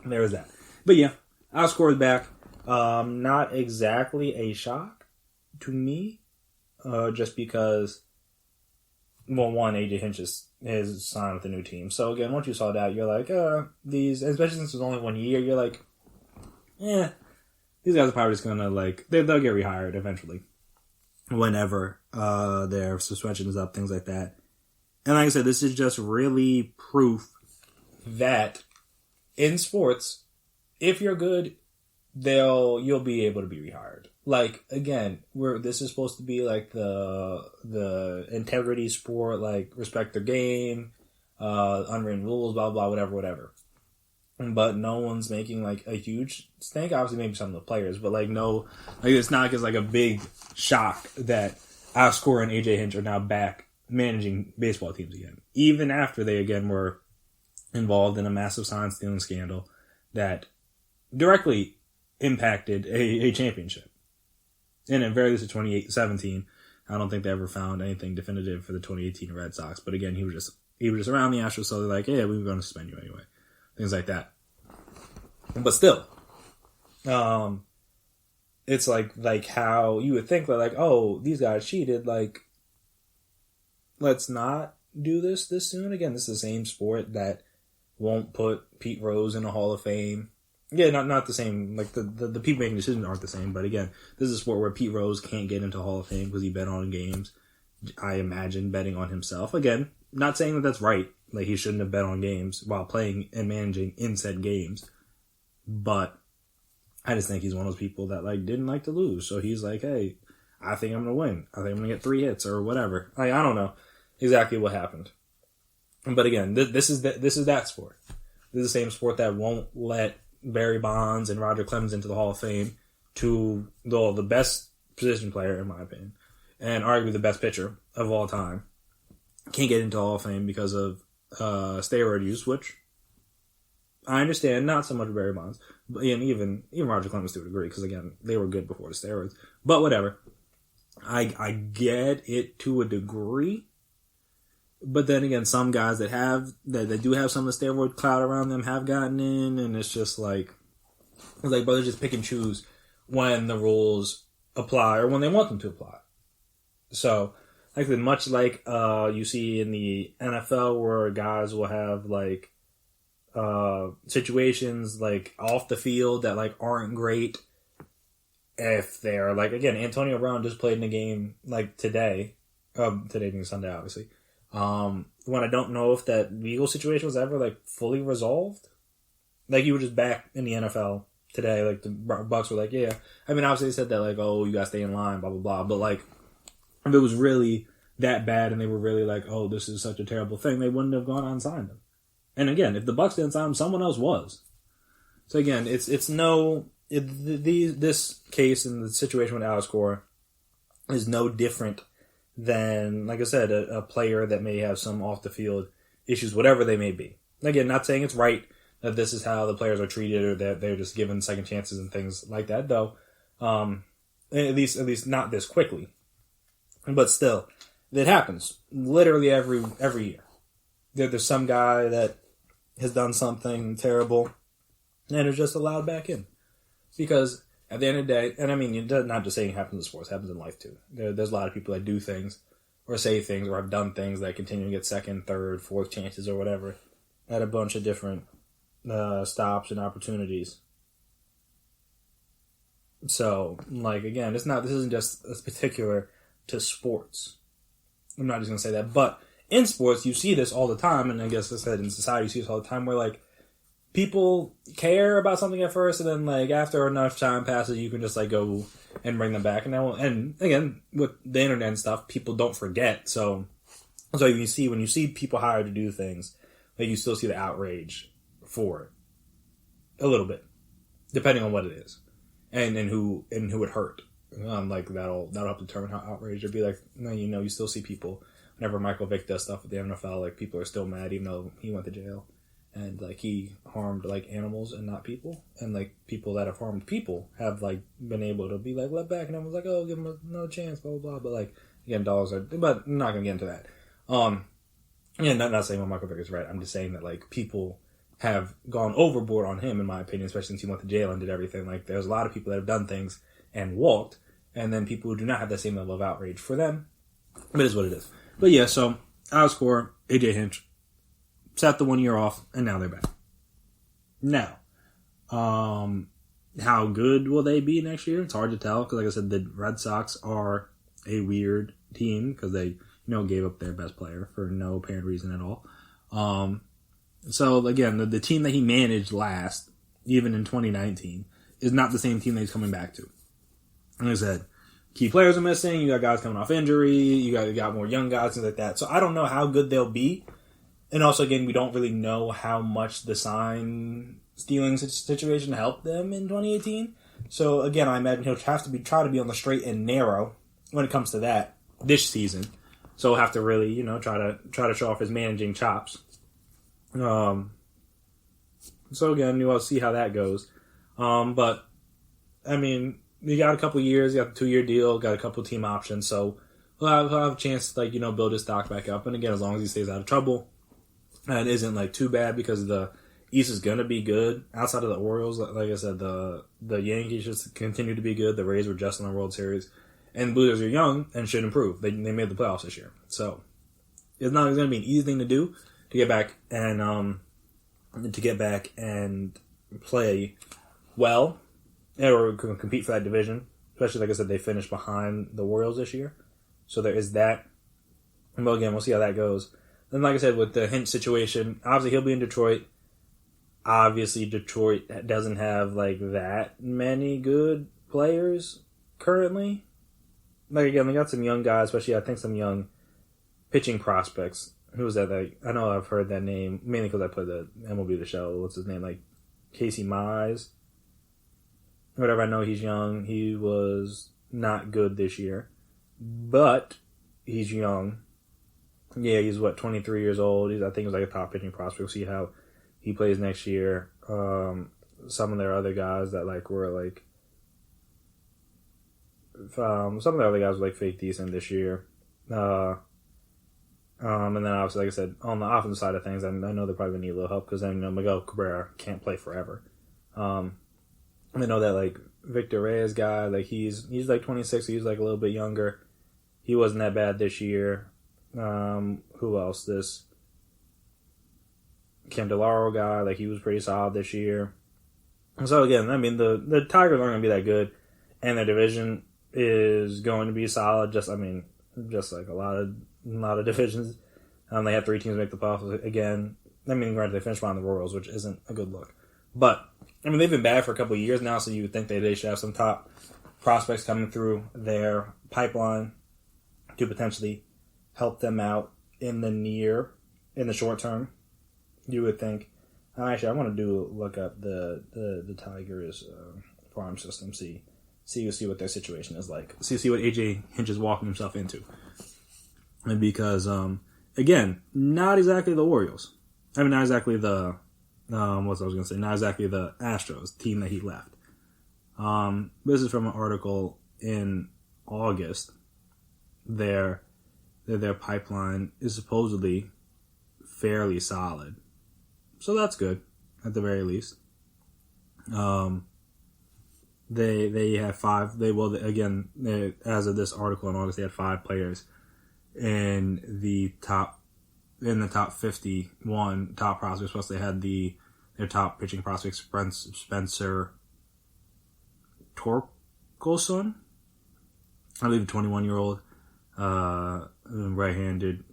there was that. But yeah, Alex Cora is back. Not exactly a shock to me, just because AJ Hinch is signed with the new team. So again, once you saw that, you're like, these, especially since it was only 1 year, you're like, these guys are probably just gonna like, they'll get rehired eventually. Whenever their suspension is up, things like that. And like I said, this is just really proof that in sports, if you're good, you'll be able to be rehired. Like, again, this is supposed to be like the integrity sport, like respect their game, unwritten rules, blah blah, whatever. But no one's making like a huge stink. Obviously, maybe some of the players, but like no, like it's not just like a big shock that Alex Cora and AJ Hinch are now back managing baseball teams again, even after they again were involved in a massive sign stealing scandal that directly impacted a championship. And at very least in 2017, I don't think they ever found anything definitive for the 2018 Red Sox. But again, he was just around the Astros, so they're like, yeah, we were going to suspend you anyway. Things like that. But still, it's like how you would think that like, oh, these guys cheated. Like, let's not do this soon. Again, this is the same sport that won't put Pete Rose in the Hall of Fame. Yeah, not the same. Like the people making decisions aren't the same. But again, this is a sport where Pete Rose can't get into Hall of Fame because he bet on games. I imagine betting on himself. Again, not saying that that's right. Like he shouldn't have bet on games while playing and managing in said games. But I just think he's one of those people that like didn't like to lose. So he's like, hey, I think I'm gonna win. I think I'm gonna get 3 hits or whatever. Like, I don't know exactly what happened. But again, this is that sport. This is the same sport that won't let Barry Bonds and Roger Clemens into the Hall of Fame, to the best position player, in my opinion, and arguably the best pitcher of all time, can't get into the Hall of Fame because of steroid use, which I understand, not so much Barry Bonds, but even Roger Clemens to a degree, because again, they were good before the steroids. But whatever. I get it to a degree. But then again, some guys that do have some of the steroid cloud around them have gotten in, and it's just like, brothers just pick and choose when the rules apply or when they want them to apply. So, like much like you see in the NFL where guys will have like situations like off the field that like aren't great. If they're like, again, Antonio Brown just played in a game like today being Sunday, obviously. When I don't know if that legal situation was ever like fully resolved. Like, you were just back in the NFL today. Like, the Bucks were like, yeah. I mean, obviously they said that like, oh, you gotta stay in line, blah blah blah. But like, if it was really that bad and they were really like, oh, this is such a terrible thing, they wouldn't have gone out and signed him. And again, if the Bucks didn't sign him, someone else was. So again, this case and the situation with Alex Cora is no different than, like I said, a player that may have some off-the-field issues, whatever they may be. Again, not saying it's right that this is how the players are treated or that they're just given second chances and things like that, though. At least not this quickly. But still, it happens literally every year. There's some guy that has done something terrible and is just allowed back in. Because at the end of the day, and I mean, not just saying it happens in sports, it happens in life too. There's a lot of people that do things or say things or have done things that continue to get second, third, fourth chances or whatever at a bunch of different stops and opportunities. So, like, again, this isn't just particular to sports. I'm not just going to say that. But in sports, you see this all the time, and I guess I said in society, you see this all the time, where, like, people care about something at first, and then, like, after enough time passes, you can just, like, go and bring them back. And again, with the internet and stuff, people don't forget. So you see, when you see people hired to do things, like, you still see the outrage for it. A little bit. Depending on what it is. And who it hurt. Like, that'll help determine how outraged it'll be. Like, no, you still see people, whenever Michael Vick does stuff with the NFL, like, people are still mad even though he went to jail. And, like, he harmed, like, animals and not people. And, like, people that have harmed people have, like, been able to be, like, let back. And everyone's like, oh, give him another chance, blah, blah, blah. But, like, again, dollars are... But I'm not going to get into that. And not saying Michael Vick is right. I'm just saying that, like, people have gone overboard on him, in my opinion, especially since he went to jail and did everything. Like, there's a lot of people that have done things and walked, and then people who do not have that same level of outrage for them. But it is what it is. But yeah, so Alex Cora, AJ Hinch, set the 1 year off, and now they're back. Now, how good will they be next year? It's hard to tell because, like I said, the Red Sox are a weird team because they, gave up their best player for no apparent reason at all. So, again, the team that he managed last, even in 2019, is not the same team that he's coming back to. Like I said, key players are missing. You got guys coming off injury. You got more young guys, things like that. So I don't know how good they'll be. And also, again, we don't really know how much the sign stealing situation helped them in 2018. So, again, I imagine he'll have to try to be on the straight and narrow when it comes to that this season. So he'll have to really, try to show off his managing chops. So, again, we'll see how that goes. But, I mean, you got a couple years, you got the 2-year deal, got a couple team options, so he'll have a chance to, build his stock back up. And again, as long as he stays out of trouble, and it isn't, too bad because the East is going to be good. Outside of the Orioles, like I said, the Yankees just continue to be good. The Rays were just in the World Series. And the Blue Jays are young and should improve. They made the playoffs this year. So, it's not going to be an easy thing to do to get back and play well or compete for that division. Especially, like I said, they finished behind the Orioles this year. So there is that. Well, again, we'll see how that goes. Then, like I said, with the Hinch situation, obviously he'll be in Detroit. Obviously, Detroit doesn't have, that many good players currently. Again, they got some young guys, especially, I think, some young pitching prospects. Who was that? I know I've heard that name, mainly because I played the MLB The Show. What's his name? Casey Mize. Whatever, I know he's young. He was not good this year. But he's young. Yeah, he's, 23 years old. I think he's a top pitching prospect. We'll see how he plays next year. Some of their other guys that, were, some of the other guys were, fake decent this year. And then, obviously, like I said, on the offensive side of things, I know they're probably going to need a little help because then, Miguel Cabrera can't play forever. I know that, Victor Reyes guy, he's 26, he's, a little bit younger. He wasn't that bad this year. Who else? This Candelario guy, he was pretty solid this year. So, again, I mean, the Tigers aren't going to be that good, and their division is going to be solid, just like a lot of divisions. They have 3 teams make the playoffs again. I mean, granted, they finished behind the Royals, which isn't a good look. But, I mean, they've been bad for a couple of years now, so you would think they should have some top prospects coming through their pipeline to potentially help them out in the short term, you would think. Actually, I want to look up the Tigers farm system, see what their situation is like. See what AJ Hinch is walking himself into. And because, again, not exactly the Orioles. I mean, not exactly the, not exactly the Astros, team that he left. This is from an article in August. Their pipeline is supposedly fairly solid. So that's good, at the very least. They have 5. As of this article in August, they had 5 players in the top 51 top prospects. Plus, they had their top pitching prospect Spencer Torkelson, I believe, a 21-year-old right-handed.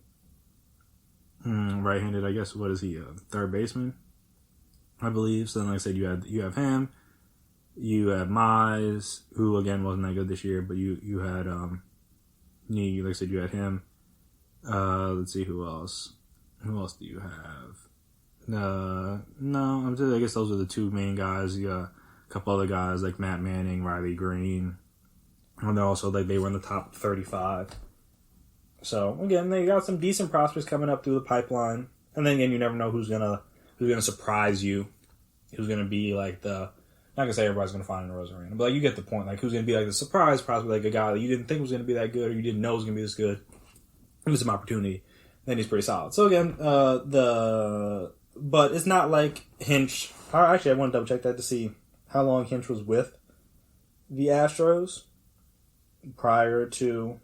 I guess. What is he? Third baseman, I believe. So then, like I said, you have him. You have Mize, who again wasn't that good this year, but you had like I said, you had him. Let's see who else. Who else do you have? No, I guess those are the 2 main guys. You got a couple other guys like Matt Manning, Riley Green, and they're also they were in the top 35. So again, they got some decent prospects coming up through the pipeline, and then again, you never know who's gonna surprise you, who's gonna be not gonna say everybody's gonna find in the Rose Arena, but you get the point. Who's gonna be the surprise prospect, a guy that you didn't think was gonna be that good, or you didn't know was gonna be this good. Give him some opportunity, then he's pretty solid. So again, but it's not like Hinch. Actually, I want to double check that to see how long Hinch was with the Astros prior to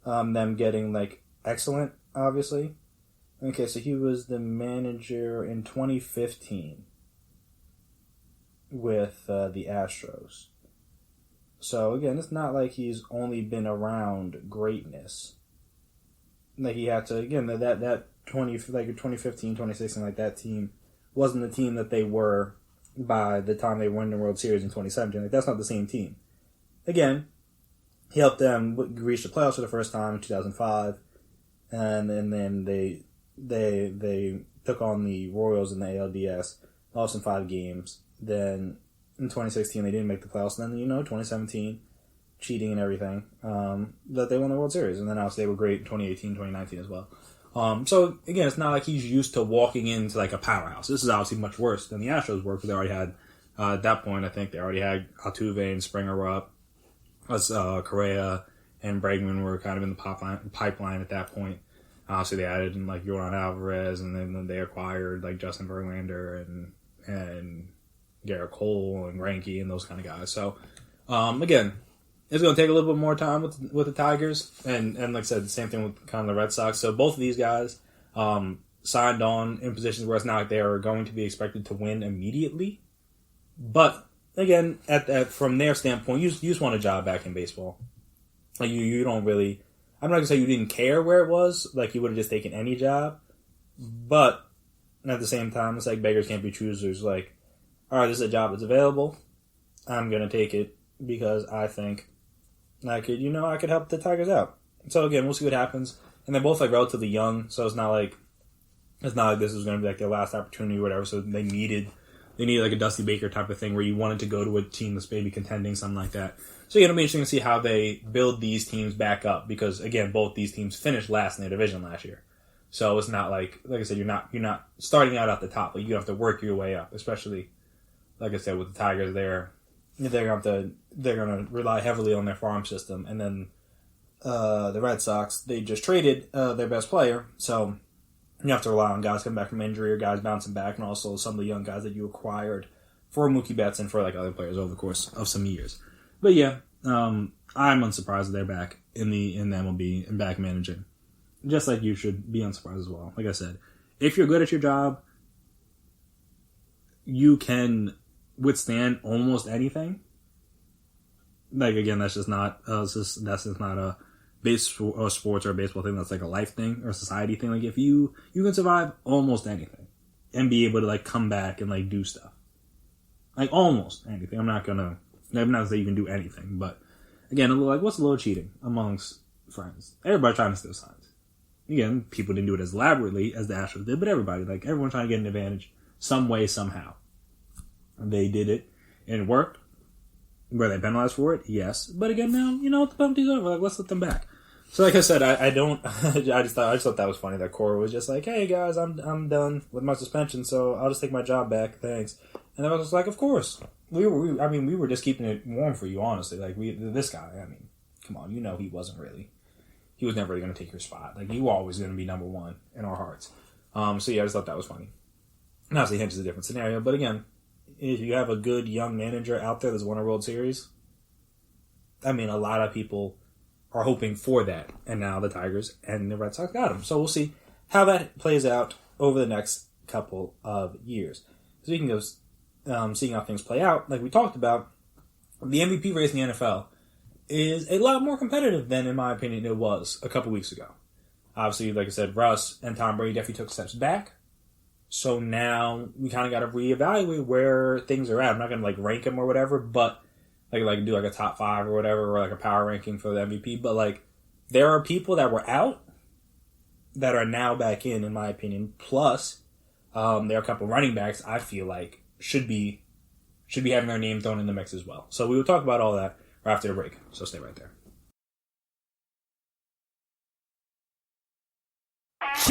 them getting, like, excellent, obviously. Okay, so he was the manager in 2015 with the Astros. So, again, it's not like he's only been around greatness. Like, he had to, again, that 2015, 2016, like, that team wasn't the team that they were by the time they won the World Series in 2017. Like, that's not the same team. Again, he helped them reach the playoffs for the first time in 2005, and then they took on the Royals in the ALDS, lost in 5 games. Then in 2016 they didn't make the playoffs. And then 2017, cheating and everything, that they won the World Series. And then obviously they were great in 2018, 2019 as well. So again, it's not like he's used to walking into like a powerhouse. This is obviously much worse than the Astros were, because they already had at that point I think they already had Altuve and Springer were up. Correa and Bregman were kind of in the pipeline at that point. Obviously, they added in like Yordan Alvarez, and then they acquired like Justin Verlander and Garrett Cole and Greinke and those kind of guys. So again, it's going to take a little bit more time with the Tigers, and like I said, the same thing with kind of the Red Sox. So both of these guys signed on in positions where it's not like they are going to be expected to win immediately, but again, from their standpoint, you just want a job back in baseball. Like you don't really. I'm not gonna say you didn't care where it was. Like you would have just taken any job, but at the same time, it's like beggars can't be choosers. Like, all right, this is a job that's available. I'm gonna take it because I think I could help the Tigers out. So again, we'll see what happens. And they're both like relatively young, so it's not like this is gonna be like their last opportunity or whatever. So they needed like a Dusty Baker type of thing where you wanted to go to a team that's maybe contending, something like that. So it'll be interesting to see how they build these teams back up, because again, both these teams finished last in their division last year. So it's not like I said, you're not starting out at the top, but you have to work your way up. Especially, like I said, with the Tigers, they're gonna rely heavily on their farm system, and then the Red Sox, they just traded their best player, so you have to rely on guys coming back from injury or guys bouncing back, and also some of the young guys that you acquired for Mookie Betts and for like other players over the course of some years. But yeah, I'm unsurprised that they're back in the MLB and back managing. Just like you should be unsurprised as well. Like I said, if you're good at your job, you can withstand almost anything. Like again, that's just not a sports or a baseball thing. That's like a life thing or a society thing. Like if you can survive almost anything and be able to like come back and like do stuff, like almost anything. I'm not gonna say you can do anything, but again, what's a little cheating amongst friends? Everybody trying to steal signs. Again, people didn't do it as elaborately as the Astros did, but everyone trying to get an advantage some way, somehow. They did it and it worked. Were they penalized for it? Yes. But again, now, the penalty's over. Like, let's let them back. So like I said, I just thought that was funny that Cora was just like, hey guys, I'm done with my suspension, so I'll just take my job back, thanks. And I was just like, of course. We were just keeping it warm for you, honestly. Like this guy, come on, he was never really going to take your spot. Like, you were always going to be number one in our hearts. So yeah, I just thought that was funny. And obviously, Hinch is a different scenario, but again, if you have a good young manager out there that's won a World Series, a lot of people are hoping for that. And now the Tigers and the Red Sox got him. So we'll see how that plays out over the next couple of years. Speaking of seeing how things play out, like we talked about, the MVP race in the NFL is a lot more competitive than, in my opinion, it was a couple weeks ago. Obviously, like I said, Russ and Tom Brady definitely took steps back. So now we kind of got to reevaluate where things are at. I'm not going to rank them or whatever, but like do a top 5 or whatever, or like a power ranking for the MVP. But there are people that were out that are now back in my opinion. Plus, there are a couple running backs I feel like should be having their name thrown in the mix as well. So we will talk about all that right after the break. So stay right there.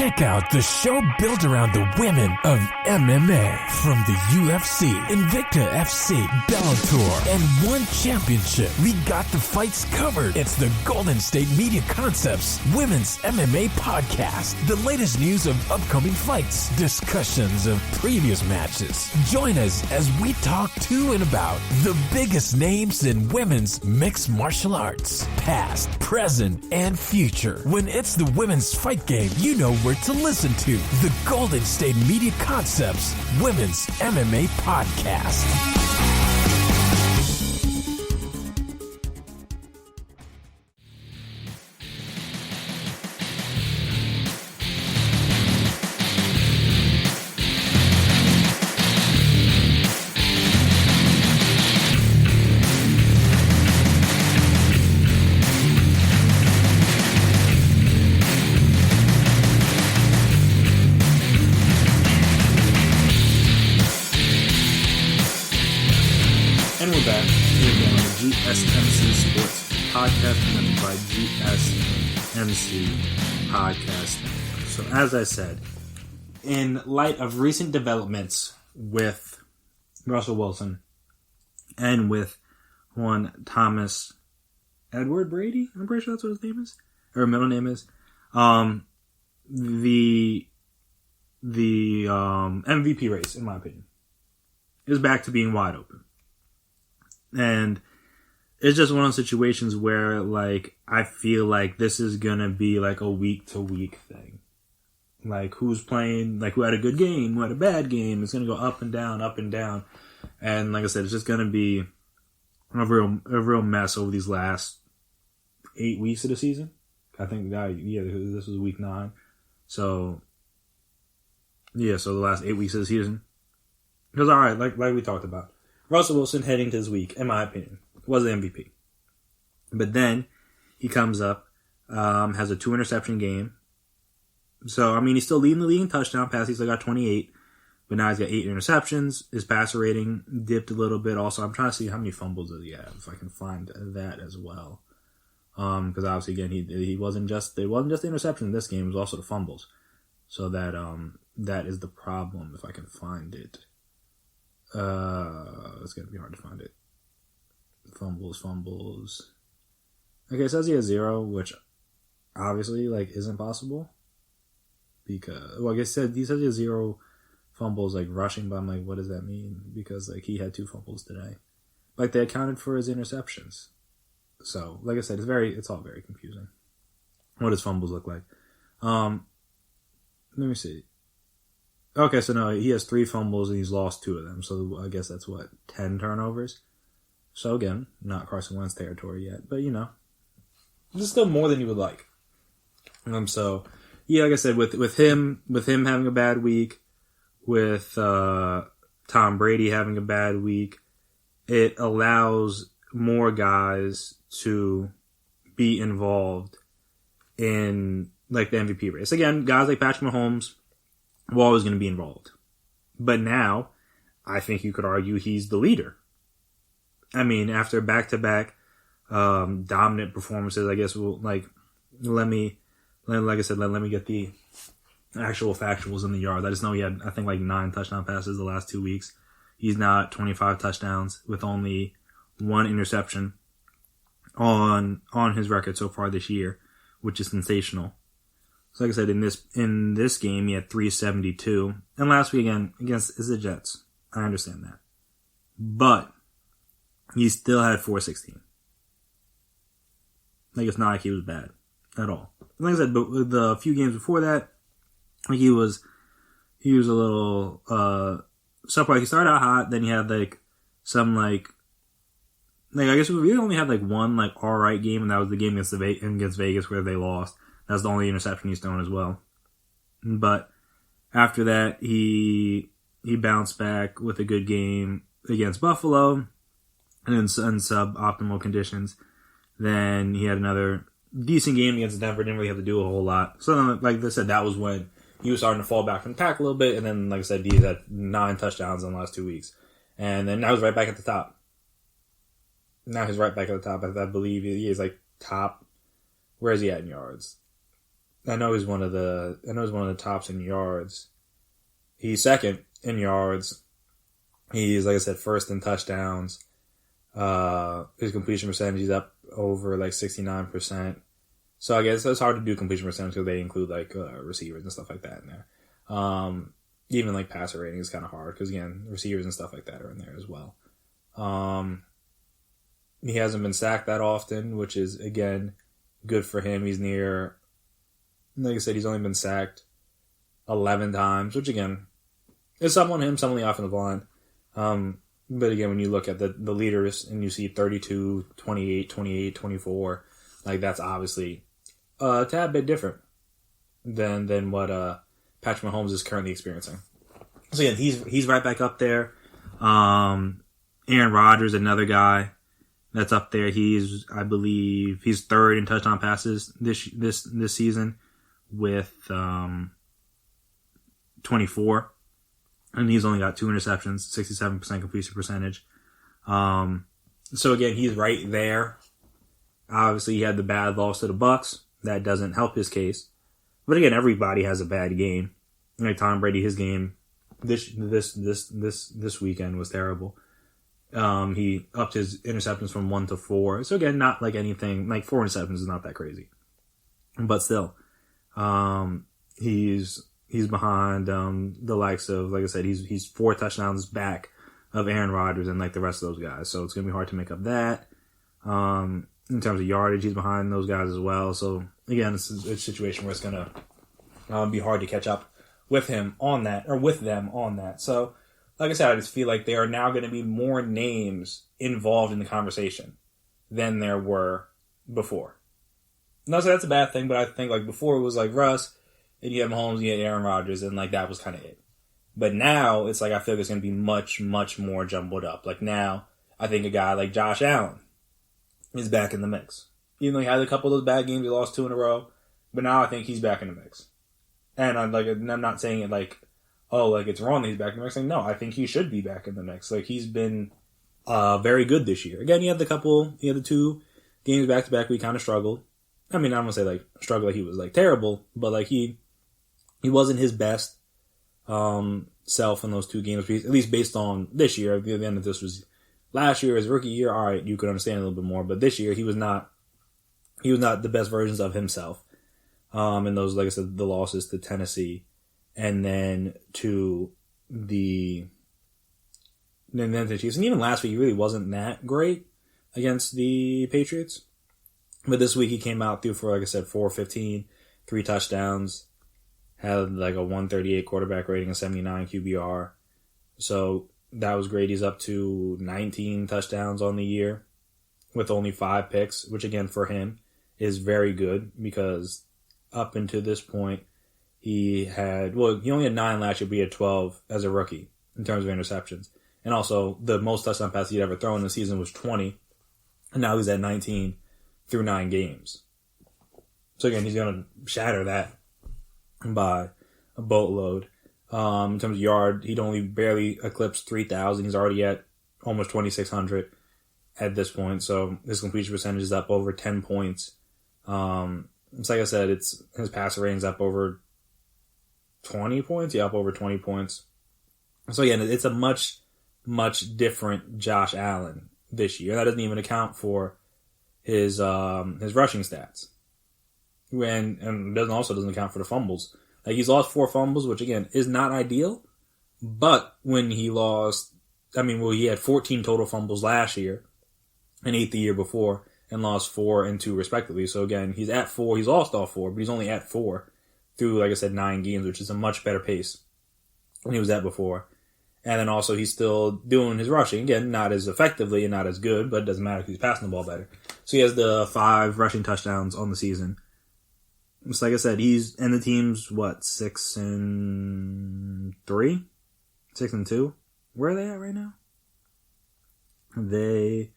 Check out the show built around the women of MMA. From the UFC, Invicta FC, Bellator, and one championship. We got the fights covered. It's the Golden State Media Concepts Women's MMA Podcast. The latest news of upcoming fights, discussions of previous matches. Join us as we talk to and about the biggest names in women's mixed martial arts. Past, present, and future. When it's the women's fight game, you know where to listen to. The Golden State Media Concepts Women's MMA Podcast. And we're back here again on the GSMC Sports Podcast, presented by GSMC Podcast. So as I said, in light of recent developments with Russell Wilson and with one Thomas Edward Brady, I'm pretty sure that's what his name is, or middle name is, the MVP race, in my opinion, is back to being wide open. And it's just one of those situations where, like, I feel like this is going to be, like, a week-to-week thing. Like, who's playing, like, who had a good game, who had a bad game. It's going to go up and down, up and down. And, like I said, it's just going to be a real mess over these last 8 weeks of the season. I think, this was week 9. So, yeah, so the last 8 weeks of the season. Because, all right, like we talked about, Russell Wilson heading to this week, in my opinion, was the MVP. But then he comes up, has a 2-interception game. So, I mean, he's still leading the league in touchdown passes. He's still got 28. But now he's got 8 interceptions. His passer rating dipped a little bit. Also, I'm trying to see how many fumbles does he have, if I can find that as well. Because obviously, again, it wasn't just the interception in this game. It was also the fumbles. So that is the problem, if I can find it. It's gonna be hard to find it. Fumbles. Okay, it says he has 0, which obviously, like, isn't possible. Because, well, he says he has 0 fumbles, like, rushing, but I'm like, what does that mean? Because, like, he had 2 fumbles today. Like, they accounted for his interceptions. So, like I said, it's all very confusing. What does fumbles look like? Let me see. Okay, so no, he has 3 fumbles and he's lost 2 of them. So I guess that's 10 turnovers. So again, not Carson Wentz territory yet, but this is still more than you would like. So yeah, like I said, with him having a bad week, with Tom Brady having a bad week, it allows more guys to be involved in, like, the MVP race. Again, guys like Patrick Mahomes were always going to be involved. But now, I think you could argue he's the leader. I mean, after back-to-back dominant performances, I guess let me get the actual factuals in the yards. I just know he had, I think, like 9 touchdown passes the last 2 weeks. He's now at 25 touchdowns with only 1 interception on his record so far this year, which is sensational. So like I said, in this game, he had 372. And last week, again, against the Jets. I understand that. But he still had 416. Like, it's not like he was bad at all. Like I said, but the few games before that, like, he was a little subpar. He started out hot, then he had some I guess we really only had one alright game, and that was the game against Vegas where they lost. That's the only interception he's thrown as well. But after that, he bounced back with a good game against Buffalo and in suboptimal conditions. Then he had another decent game against Denver. Didn't really have to do a whole lot. So, like I said, that was when he was starting to fall back from the pack a little bit. And then, like I said, he had 9 touchdowns in the last 2 weeks. And then now he's right back at the top. I believe he is top. Where is he at in yards? I know he's one of the tops in yards. He's second in yards. He's, like I said, first in touchdowns. His completion percentage is up over like 69%. So I guess it's hard to do completion percentage because they include like receivers and stuff like that in there. Even like passer rating is kind of hard because, again, receivers and stuff like that are in there as well. He hasn't been sacked that often, which is, again, good for him. He's near, like I said, he's only been sacked 11 times, which, again, is some on him, some on the offensive line. But, again, when you look at the leaders and you see 32, 28, 28, 24, like, that's obviously a tad bit different than what Patrick Mahomes is currently experiencing. So, again, he's right back up there. Aaron Rodgers, another guy that's up there. I believe he's third in touchdown passes this season with 24, and he's only got 2 interceptions, 67% completion percentage. So again, he's right there. Obviously, he had the bad loss to the Bucs. That doesn't help his case. But again, everybody has a bad game. Like Tom Brady, his game this weekend was terrible. He upped his interceptions from 1 to 4. So again, not like anything, like 4 interceptions is not that crazy. But still, he's behind, the likes of, like I said, he's 4 touchdowns back of Aaron Rodgers and like the rest of those guys. So it's going to be hard to make up that. In terms of yardage, he's behind those guys as well. So again, it's a situation where it's going to be hard to catch up with him on that, or with them on that. So, like I said, I just feel like there are now going to be more names involved in the conversation than there were before. Not that that's a bad thing, but I think like before it was like Russ, and you had Mahomes, you had Aaron Rodgers, and like that was kind of it. But now it's like I feel like it's going to be much, much more jumbled up. Like now, I think a guy like Josh Allen is back in the mix. Even though he had a couple of those bad games, he lost 2 in a row, but now I think he's back in the mix. And I'm not saying it like, oh, like it's wrong that he's back in the mix. Saying, no, I think he should be back in the mix. Like he's been very good this year. Again, he had the 2 games back to back where he kind of struggled. I mean, I don't want to say like struggle like he was like terrible, but like he wasn't his best self in those 2 games, at least based on this year. At the end of this was last year, his rookie year. All right, you could understand a little bit more, but this year he was not the best versions of himself. And those, like I said, the losses to Tennessee, and then to the Chiefs, and even last week he really wasn't that great against the Patriots. But this week he came out through for, like I said, 415, 3 touchdowns, had like a 138 quarterback rating, a 79 QBR. So that was great. He's up to 19 touchdowns on the year with only 5 picks, which again for him is very good because up until this point he only had 9 last year, but he had 12 as a rookie in terms of interceptions. And also the most touchdown passes he'd ever thrown in the season was 20, and now he's at 19 through 9 games. So again, he's going to shatter that by a boatload. In terms of yard, he'd only barely eclipsed 3,000. He's already at almost 2,600 at this point. So his completion percentage is up over 10 points. It's like I said, his passer rating's up over 20 points. Yeah, up over 20 points. So again, it's a much, much different Josh Allen this year. That doesn't even account for his rushing stats. And doesn't account for the fumbles. Like he's lost 4 fumbles, which again is not ideal. But when he he had 14 total fumbles last year and 8 the year before, and lost 4 and 2 respectively. So again, he's at 4. He's lost all 4, but he's only at 4 through, like I said, 9 games, which is a much better pace than he was at before. And then also he's still doing his rushing. Again, not as effectively and not as good, but it doesn't matter because he's passing the ball better. So he has the 5 rushing touchdowns on the season. It's like I said, and the team's 6-3? 6-2? Where are they at right now? They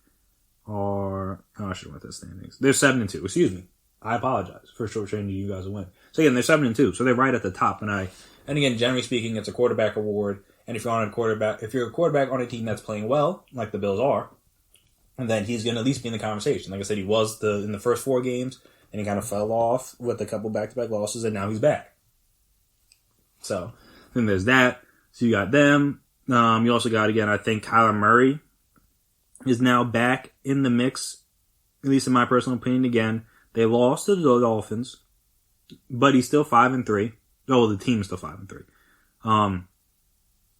are, I should have went to the standings. They're 7-2. Excuse me. I apologize for shortchanging you guys a win. So again, they're 7-2. So they're right at the top. And again, generally speaking, it's a quarterback award. And if you're a quarterback on a team that's playing well, like the Bills are, then he's going to at least be in the conversation. Like I said, he was in the first 4 games. and he kind of fell off with a couple back-to-back losses, and now he's back. So, then there's that. So you got them. You also got, again, I think Kyler Murray is now back in the mix, at least in my personal opinion. Again, they lost to the Dolphins, but he's still 5-3. Oh, the team is still 5-3.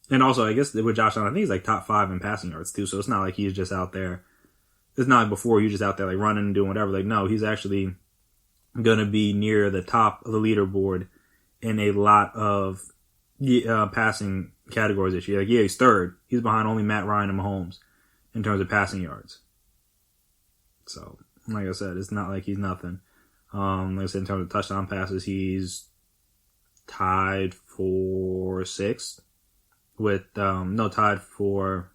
And also, I guess with Josh Allen, I think he's like top 5 in passing yards too. So it's not like he's just out there. It's not like before you just out there like running and doing whatever. Like, no, he's actually going to be near the top of the leaderboard in a lot of passing categories this year. Like, yeah, he's third. He's behind only Matt Ryan and Mahomes in terms of passing yards. So, like I said, it's not like he's nothing. Like I said, in terms of touchdown passes, he's tied for 6th with, tied for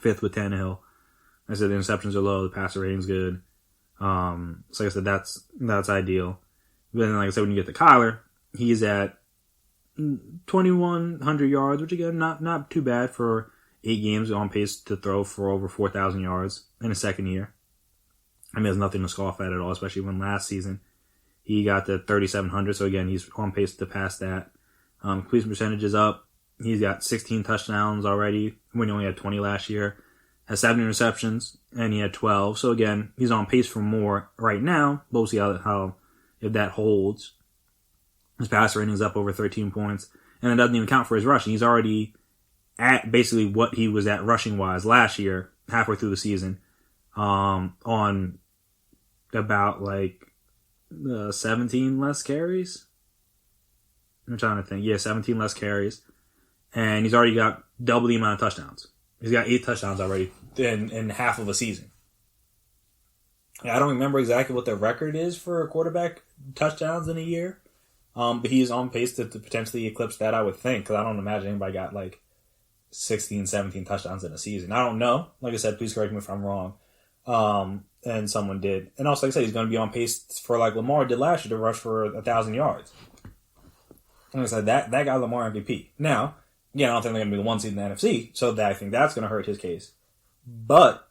5th with Tannehill. Like I said, the interceptions are low, the passer rating's good. So like I said, that's ideal. But then, like I said, when you get to Kyler, he's at 2,100 yards, which again, not too bad for 8 games, on pace to throw for over 4,000 yards in his second year. I mean, there's nothing to scoff at all, especially when last season he got to 3,700. So again, he's on pace to pass that. Completion percentage is up. He's got 16 touchdowns already when he only had 20 last year. Has 7 interceptions, and he had 12. So again, he's on pace for more right now. But we'll see how if that holds. His passer rating is up over 13 points. And it doesn't even count for his rushing. He's already at basically what he was at rushing-wise last year, halfway through the season, on about like 17 less carries. I'm trying to think. Yeah, 17 less carries. And he's already got double the amount of touchdowns. He's got 8 touchdowns already in half of a season. I don't remember exactly what the record is for a quarterback touchdowns in a year. But he is on pace to potentially eclipse that, I would think, because I don't imagine anybody got like 16, 17 touchdowns in a season. I don't know. Like I said, please correct me if I'm wrong. And someone did. And also, like I said, he's going to be on pace for like Lamar did last year to rush for 1,000 yards. Like I said, that got Lamar MVP. Now, again, I don't think they're going to be the 1 seed in the NFC, so I think that's going to hurt his case. But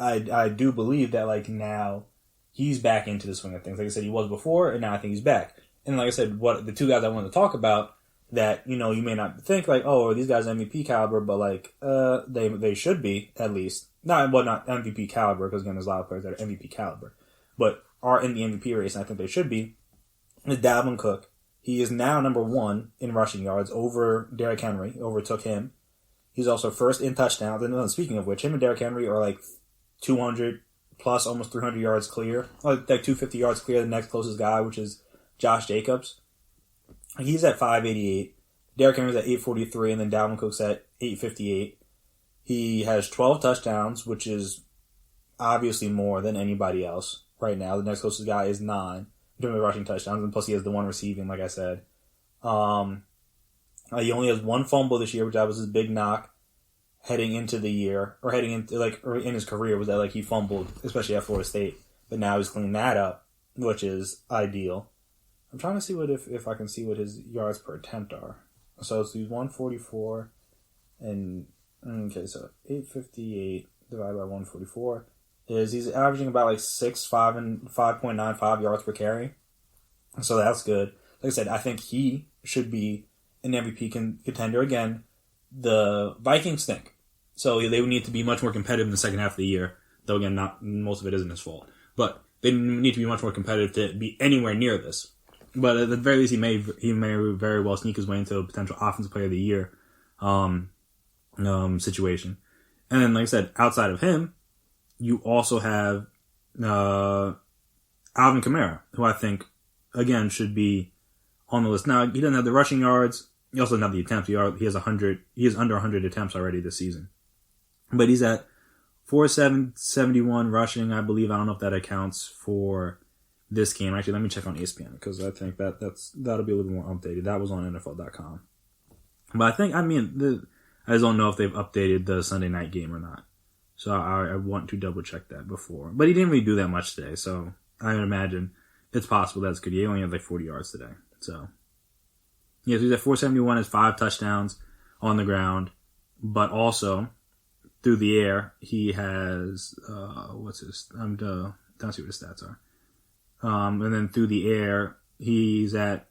I do believe that like now he's back into the swing of things. Like I said, he was before, and now I think he's back. And like I said, what the 2 guys I wanted to talk about that, you may not think like, oh, are these guys MVP caliber, but like, they should be at least. Not MVP caliber, because again, there's a lot of players that are MVP caliber, but are in the MVP race, and I think they should be, is Dalvin Cook. He is now number 1 in rushing yards over Derrick Henry, overtook him. He's also first in touchdowns, and speaking of which, him and Derrick Henry are like 200 plus, almost 300 yards clear, like 250 yards clear, the next closest guy, which is Josh Jacobs. He's at 588. Derrick Henry's at 843, and then Dalvin Cook's at 858. He has 12 touchdowns, which is obviously more than anybody else right now. The next closest guy is 9 in terms of rushing touchdowns, and plus he has the 1 receiving, like I said. He only has 1 fumble this year, which that was his big knock heading into the year, or heading into or in his career, was that like he fumbled, especially at Florida State. But now he's cleaned that up, which is ideal. I'm trying to see if I can see what his yards per attempt are. So he's 144, and okay, so 858 divided by 144 is he's averaging about like 6.5 and 5.95 yards per carry. So that's good. Like I said, I think he should be an MVP contender again. The Vikings stink, so they would need to be much more competitive in the second half of the year. Though again, not most of it isn't his fault, but they need to be much more competitive to be anywhere near this. But at the very least, he may very well sneak his way into a potential Offensive Player of the Year situation. And then, like I said, outside of him, you also have Alvin Kamara, who I think again should be on the list. Now he doesn't have the rushing yards. He also doesn't have the attempts. He has 100. He has under 100 attempts already this season, but he's at 471 rushing, I believe. I don't know if that accounts for this game. Actually, let me check on ESPN, because I think that'll be a little more updated. That was on NFL.com. But I just don't know if they've updated the Sunday night game or not. So I want to double check that before. But he didn't really do that much today, so I would imagine it's possible that's good. He only had like 40 yards today. So yeah, so he's at 471, has 5 touchdowns on the ground, but also through the air he has don't see what his stats are. And then through the air, he's at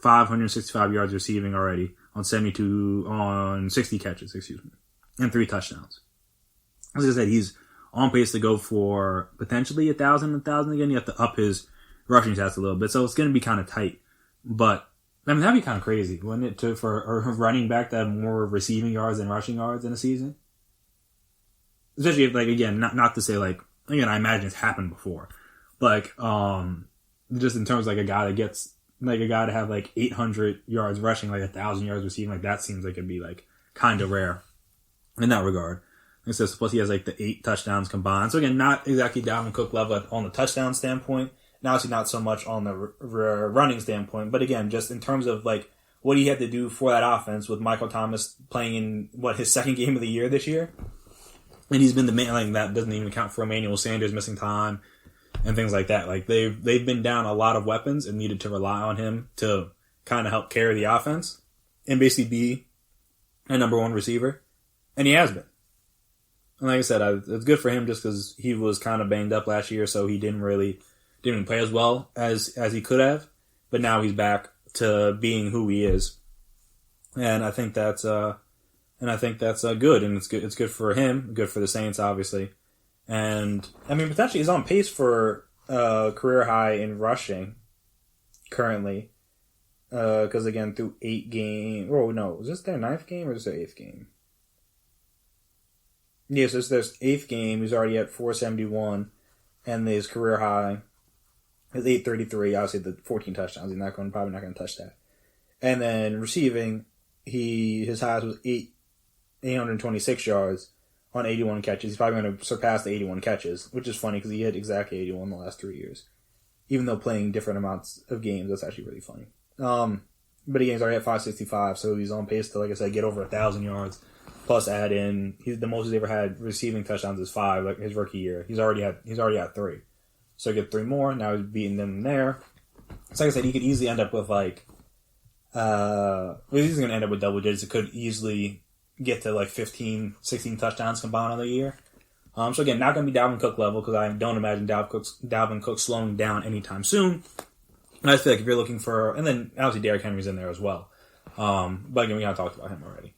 565 yards receiving already on 60 catches, and 3 touchdowns. As I said, he's on pace to go for potentially 1,000 again. You have to up his rushing stats a little bit, so it's going to be kind of tight. But I mean, that'd be kind of crazy, wouldn't it, for a running back to have more receiving yards than rushing yards in a season? Especially if, like, again, not to say, like, again, I imagine it's happened before, but just in terms of, like, a guy to have like 800 yards rushing, like 1,000 yards receiving, like that seems like it'd be like kind of rare in that regard. Like I said, plus he has like the 8 touchdowns combined. So again, not exactly Dalvin Cook level on the touchdown standpoint. Now, obviously not so much on the running standpoint, but again, just in terms of like what he had to do for that offense with Michael Thomas playing in his second game of the year this year, and he's been the man. Like that doesn't even account for Emmanuel Sanders missing time and things like that. Like they've been down a lot of weapons and needed to rely on him to kind of help carry the offense and basically be a number 1 receiver, and he has been. And like I said, it's good for him just because he was kind of banged up last year, so he didn't play as well as he could have. But now he's back to being who he is, and I think that's good, and it's good. It's good for him, good for the Saints, obviously. And, I mean, potentially he's on pace for career high in rushing currently. Because, again, through 8 games... Oh, no. Was this their 9th game or is this their 8th game? Yes, this is their 8th game. He's already at 471. And his career high is 833. Obviously, the 14 touchdowns. He's probably not going to touch that. And then receiving, his highest was 826 yards. On 81 catches. He's probably going to surpass the 81 catches, which is funny because he hit exactly 81 the last 3 years. Even though playing different amounts of games, that's actually really funny. But again, he's already at 565, so he's on pace to, like I said, get over 1,000 yards. Plus add in, the most he's ever had receiving touchdowns is 5, like his rookie year. He's already at 3. So get 3 more, now he's beating them there. So like I said, he could easily end up with like, he's going to end up with double digits. It could easily get to like 15, 16 touchdowns combined on the year. So again, not going to be Dalvin Cook level because I don't imagine Dalvin Cook slowing down anytime soon. And I feel like if you're looking for, and then obviously Derrick Henry's in there as well. But again, we kind of talked about him already.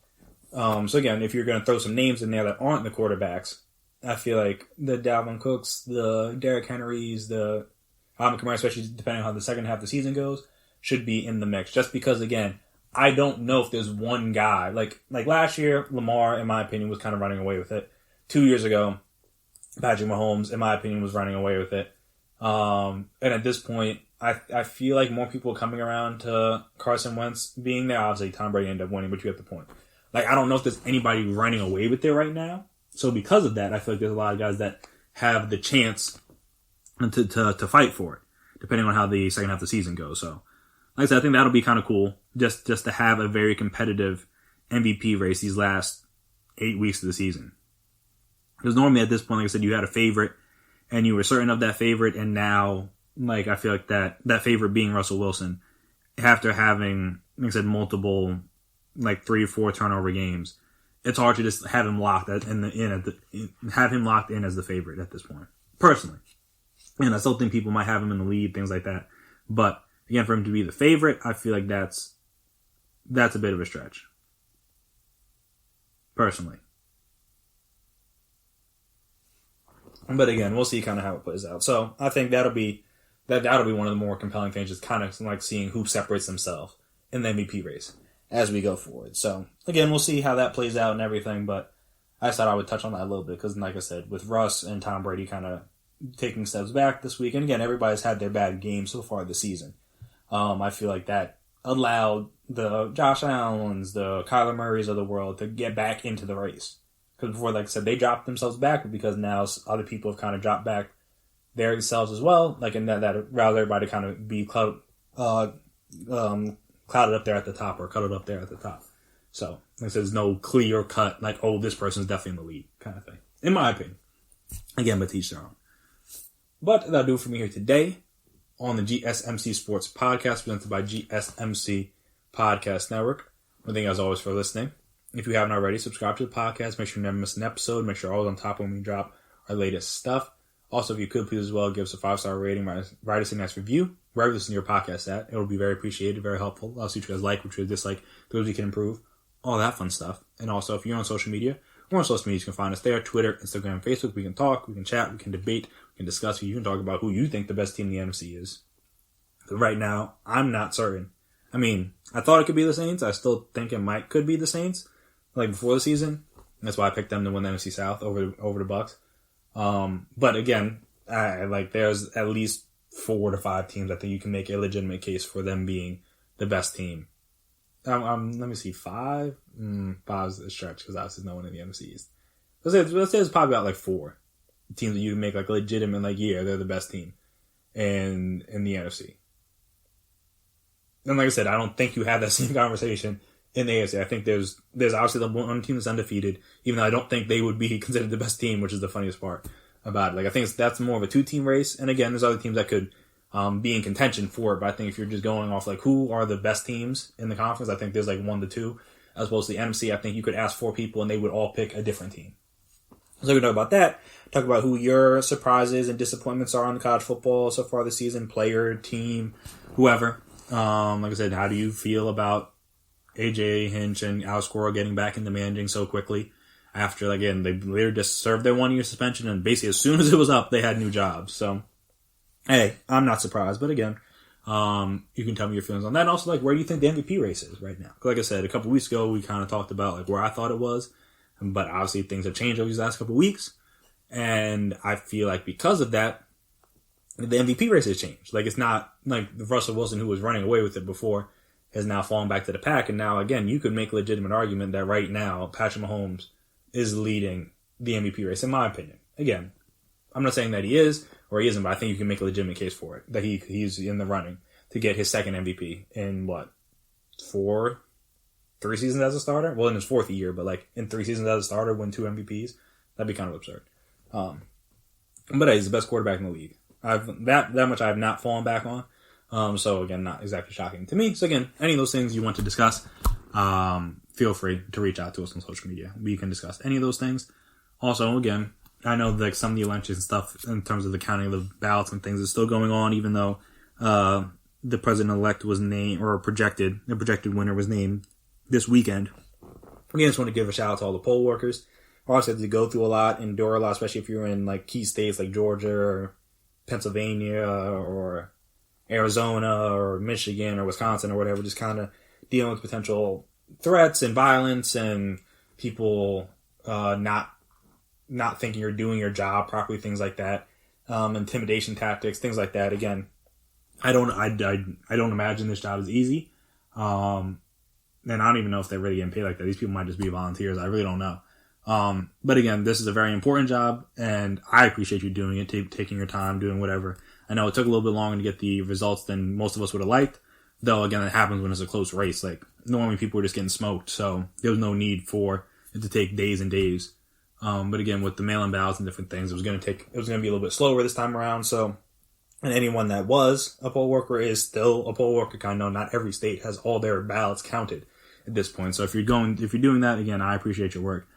So again, if you're going to throw some names in there that aren't the quarterbacks, I feel like the Dalvin Cooks, the Derrick Henrys, the Kamara, especially depending on how the second half of the season goes, should be in the mix. Just because, again, I don't know if there's one guy. Like last year, Lamar, in my opinion, was kind of running away with it. 2 years ago, Patrick Mahomes, in my opinion, was running away with it. And at this point, I feel like more people are coming around to Carson Wentz being there. Obviously, Tom Brady ended up winning, but you get the point. Like, I don't know if there's anybody running away with it right now. So because of that, I feel like there's a lot of guys that have the chance to fight for it, depending on how the second half of the season goes. So, like I said, I think that'll be kind of cool just to have a very competitive MVP race these last 8 weeks of the season. Because normally at this point, like I said, you had a favorite and you were certain of that favorite, and now, like, I feel like that favorite being Russell Wilson, after having, like I said, multiple, like 3 or 4 turnover games, it's hard to just have him locked have him locked in as the favorite at this point. Personally. And I still think people might have him in the lead, things like that. But again, for him to be the favorite, I feel like that's a bit of a stretch. Personally. But again, we'll see kind of how it plays out. So I think that'll be one of the more compelling things, just kind of like seeing who separates themselves in the MVP race as we go forward. So again, we'll see how that plays out and everything, but I just thought I would touch on that a little bit because, like I said, with Russ and Tom Brady kind of taking steps back this week, and again, everybody's had their bad games so far this season. I feel like that allowed the Josh Allens, the Kyler Murrays of the world to get back into the race. Because before, like I said, they dropped themselves back, but because now other people have kind of dropped back themselves as well. Like, and that allows everybody to kind of be clouded up there at the top, or cuddled up there at the top. So, like I said, there's no clear cut, like, oh, this person's definitely in the lead kind of thing. In my opinion. Again, but teach their own. But that'll do it for me here today on the GSMC Sports Podcast, presented by GSMC Podcast Network. Thank you, as always, for listening. If you haven't already, subscribe to the podcast. Make sure you never miss an episode. Make sure you're always on top when we drop our latest stuff. Also, if you could please as well give us a 5-star rating, write us a nice review, wherever you listen to your podcast at. It will be very appreciated, very helpful. I'll see what you guys like, what you dislike, those we can improve, all that fun stuff. And also, if you're on social media, we're on social media, you can find us there, Twitter, Instagram, Facebook. We can talk, we can chat, we can debate, we can discuss, you can talk about who you think the best team in the NFC is. But right now, I'm not certain. I mean, I thought it could be the Saints. I still think it could be the Saints, like before the season. That's why I picked them to win the NFC South over the Bucs. But again, there's at least 4 to 5 teams I think you can make a legitimate case for them being the best team. Let me see, 5? 5 is a stretch because obviously no one in the NFC East. Let's say it's probably about 4 teams that you can make a legitimate they're the best team in the NFC. And like I said, I don't think you have that same conversation in the AFC. I think there's obviously the one team that's undefeated, even though I don't think they would be considered the best team, which is the funniest part about it. I think that's more of a 2-team race. And again, there's other teams that could be in contention for it. But I think if you're just going off who are the best teams in the conference, I think there's 1 to 2. As opposed to the NFC, I think you could ask 4 people and they would all pick a different team. So we can talk about that. Talk about who your surprises and disappointments are on college football so far this season, player, team, whoever. Like I said, how do you feel about AJ Hinch and Alex Cora getting back into managing so quickly after, again, they later just served their 1-year suspension and basically as soon as it was up, they had new jobs. So, hey, I'm not surprised. But again, you can tell me your feelings on that. And also, where do you think the MVP race is right now? Like I said, a couple weeks ago, we kind of talked about, where I thought it was. But obviously, things have changed over these last couple weeks. And I feel like because of that, the MVP race has changed. It's not Russell Wilson, who was running away with it before, has now fallen back to the pack. And now, again, you could make a legitimate argument that right now, Patrick Mahomes is leading the MVP race, in my opinion. Again, I'm not saying that he is or he isn't, but I think you can make a legitimate case for it, that he's in the running to get his second MVP in, 3 seasons as a starter? Well, in his 4th year, but in 3 seasons as a starter, win 2 MVPs? That'd be kind of absurd. But he's the best quarterback in the league. That much I have not fallen back on. So again, not exactly shocking to me. So again, any of those things you want to discuss, feel free to reach out to us on social media. We can discuss any of those things. Also, again, I know some of the elections and stuff in terms of the counting of the ballots and things is still going on, even though the president-elect was named, or the projected winner was named this weekend. Again, I just want to give a shout out to all the poll workers. Obviously, have to go through a lot, endure a lot, especially if you're in key states like Georgia or Pennsylvania or Arizona or Michigan or Wisconsin or whatever, just kind of dealing with potential threats and violence and people not thinking you're doing your job properly, things like that, intimidation tactics, things like that. Again, I don't imagine this job is easy, and I don't even know if they're really getting paid like that. These people might just be volunteers. I really don't know. But again, this is a very important job, and I appreciate you doing it, taking your time, doing whatever. I know it took a little bit longer to get the results than most of us would have liked, though, again, it happens when it's a close race. Normally people were just getting smoked, so there was no need for it to take days and days. But again, with the mail-in ballots and different things, it was going to be a little bit slower this time around, so, and anyone that was a poll worker is still a poll worker. I know not every state has all their ballots counted at this point, so if you're doing that, again, I appreciate your work,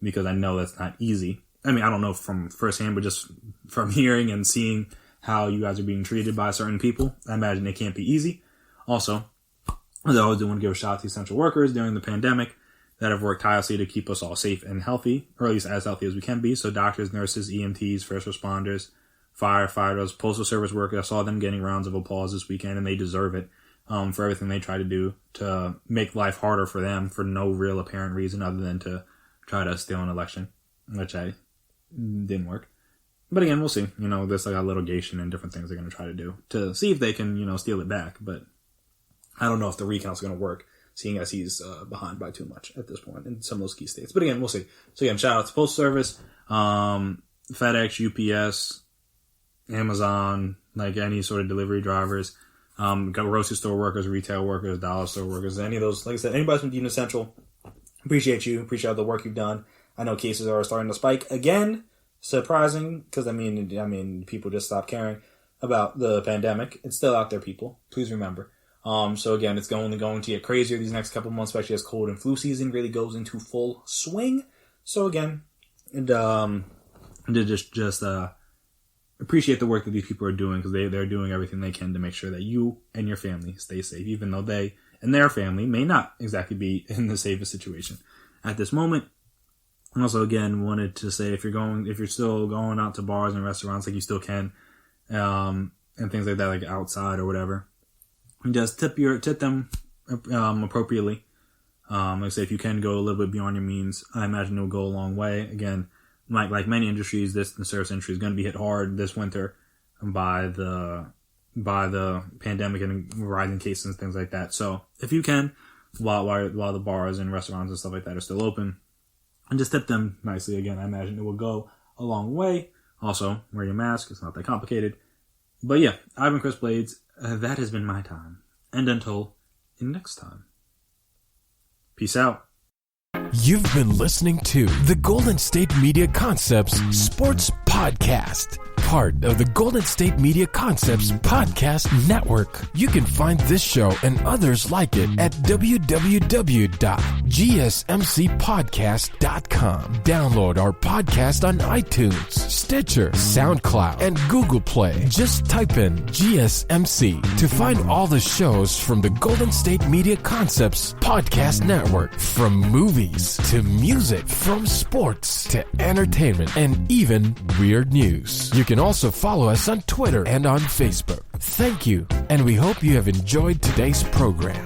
because I know that's not easy. I mean, I don't know from firsthand, but just from hearing and seeing how you guys are being treated by certain people, I imagine it can't be easy. Also, as I always do want to give a shout out to essential workers during the pandemic that have worked tirelessly to keep us all safe and healthy, or at least as healthy as we can be. So doctors, nurses, EMTs, first responders, firefighters, postal service workers, I saw them getting rounds of applause this weekend, and they deserve it for everything they try to do to make life harder for them for no real apparent reason other than to try to steal an election, which didn't work. But again, we'll see. There's litigation and different things they're going to try to do to see if they can, steal it back. But I don't know if the recount's going to work, seeing as he's behind by too much at this point in some of those key states. But again, we'll see. So again, shout out to Postal Service, FedEx, UPS, Amazon, any sort of delivery drivers, got grocery store workers, retail workers, dollar store workers, any of those. Like I said, anybody's been deemed essential. Appreciate you. Appreciate all the work you've done. I know cases are starting to spike again. Surprising, because I mean, people just stopped caring about the pandemic. It's still out there, people. Please remember. So again, it's only going to get crazier these next couple months, especially as cold and flu season really goes into full swing. So again, appreciate the work that these people are doing, because they're doing everything they can to make sure that you and your family stay safe, even though they and their family may not exactly be in the safest situation at this moment. And also, again, wanted to say, if you're still going out to bars and restaurants, like you still can, and things like that, like outside or whatever, just tip them appropriately. Like I say, if you can go a little bit beyond your means, I imagine it will go a long way. Again, like many industries, the service industry is going to be hit hard this winter by the pandemic and rising cases and things like that. So if you can, while the bars and restaurants and stuff like that are still open, and just tip them nicely, again, I imagine it will go a long way. Also, wear your mask. It's not that complicated. But yeah, I've been Chris Blades. That has been my time. And until next time, peace out. You've been listening to the Golden State Media Concepts Sports Podcast, part of the Golden State Media Concepts Podcast Network. You can find this show and others like it at www.gsmcpodcast.com. Download our podcast on iTunes, Stitcher, SoundCloud, and Google Play. Just type in GSMC to find all the shows from the Golden State Media Concepts Podcast Network, from movies to music, from sports to entertainment, and even weird news. You can also follow us on Twitter and on Facebook. Thank you, and we hope you have enjoyed today's program.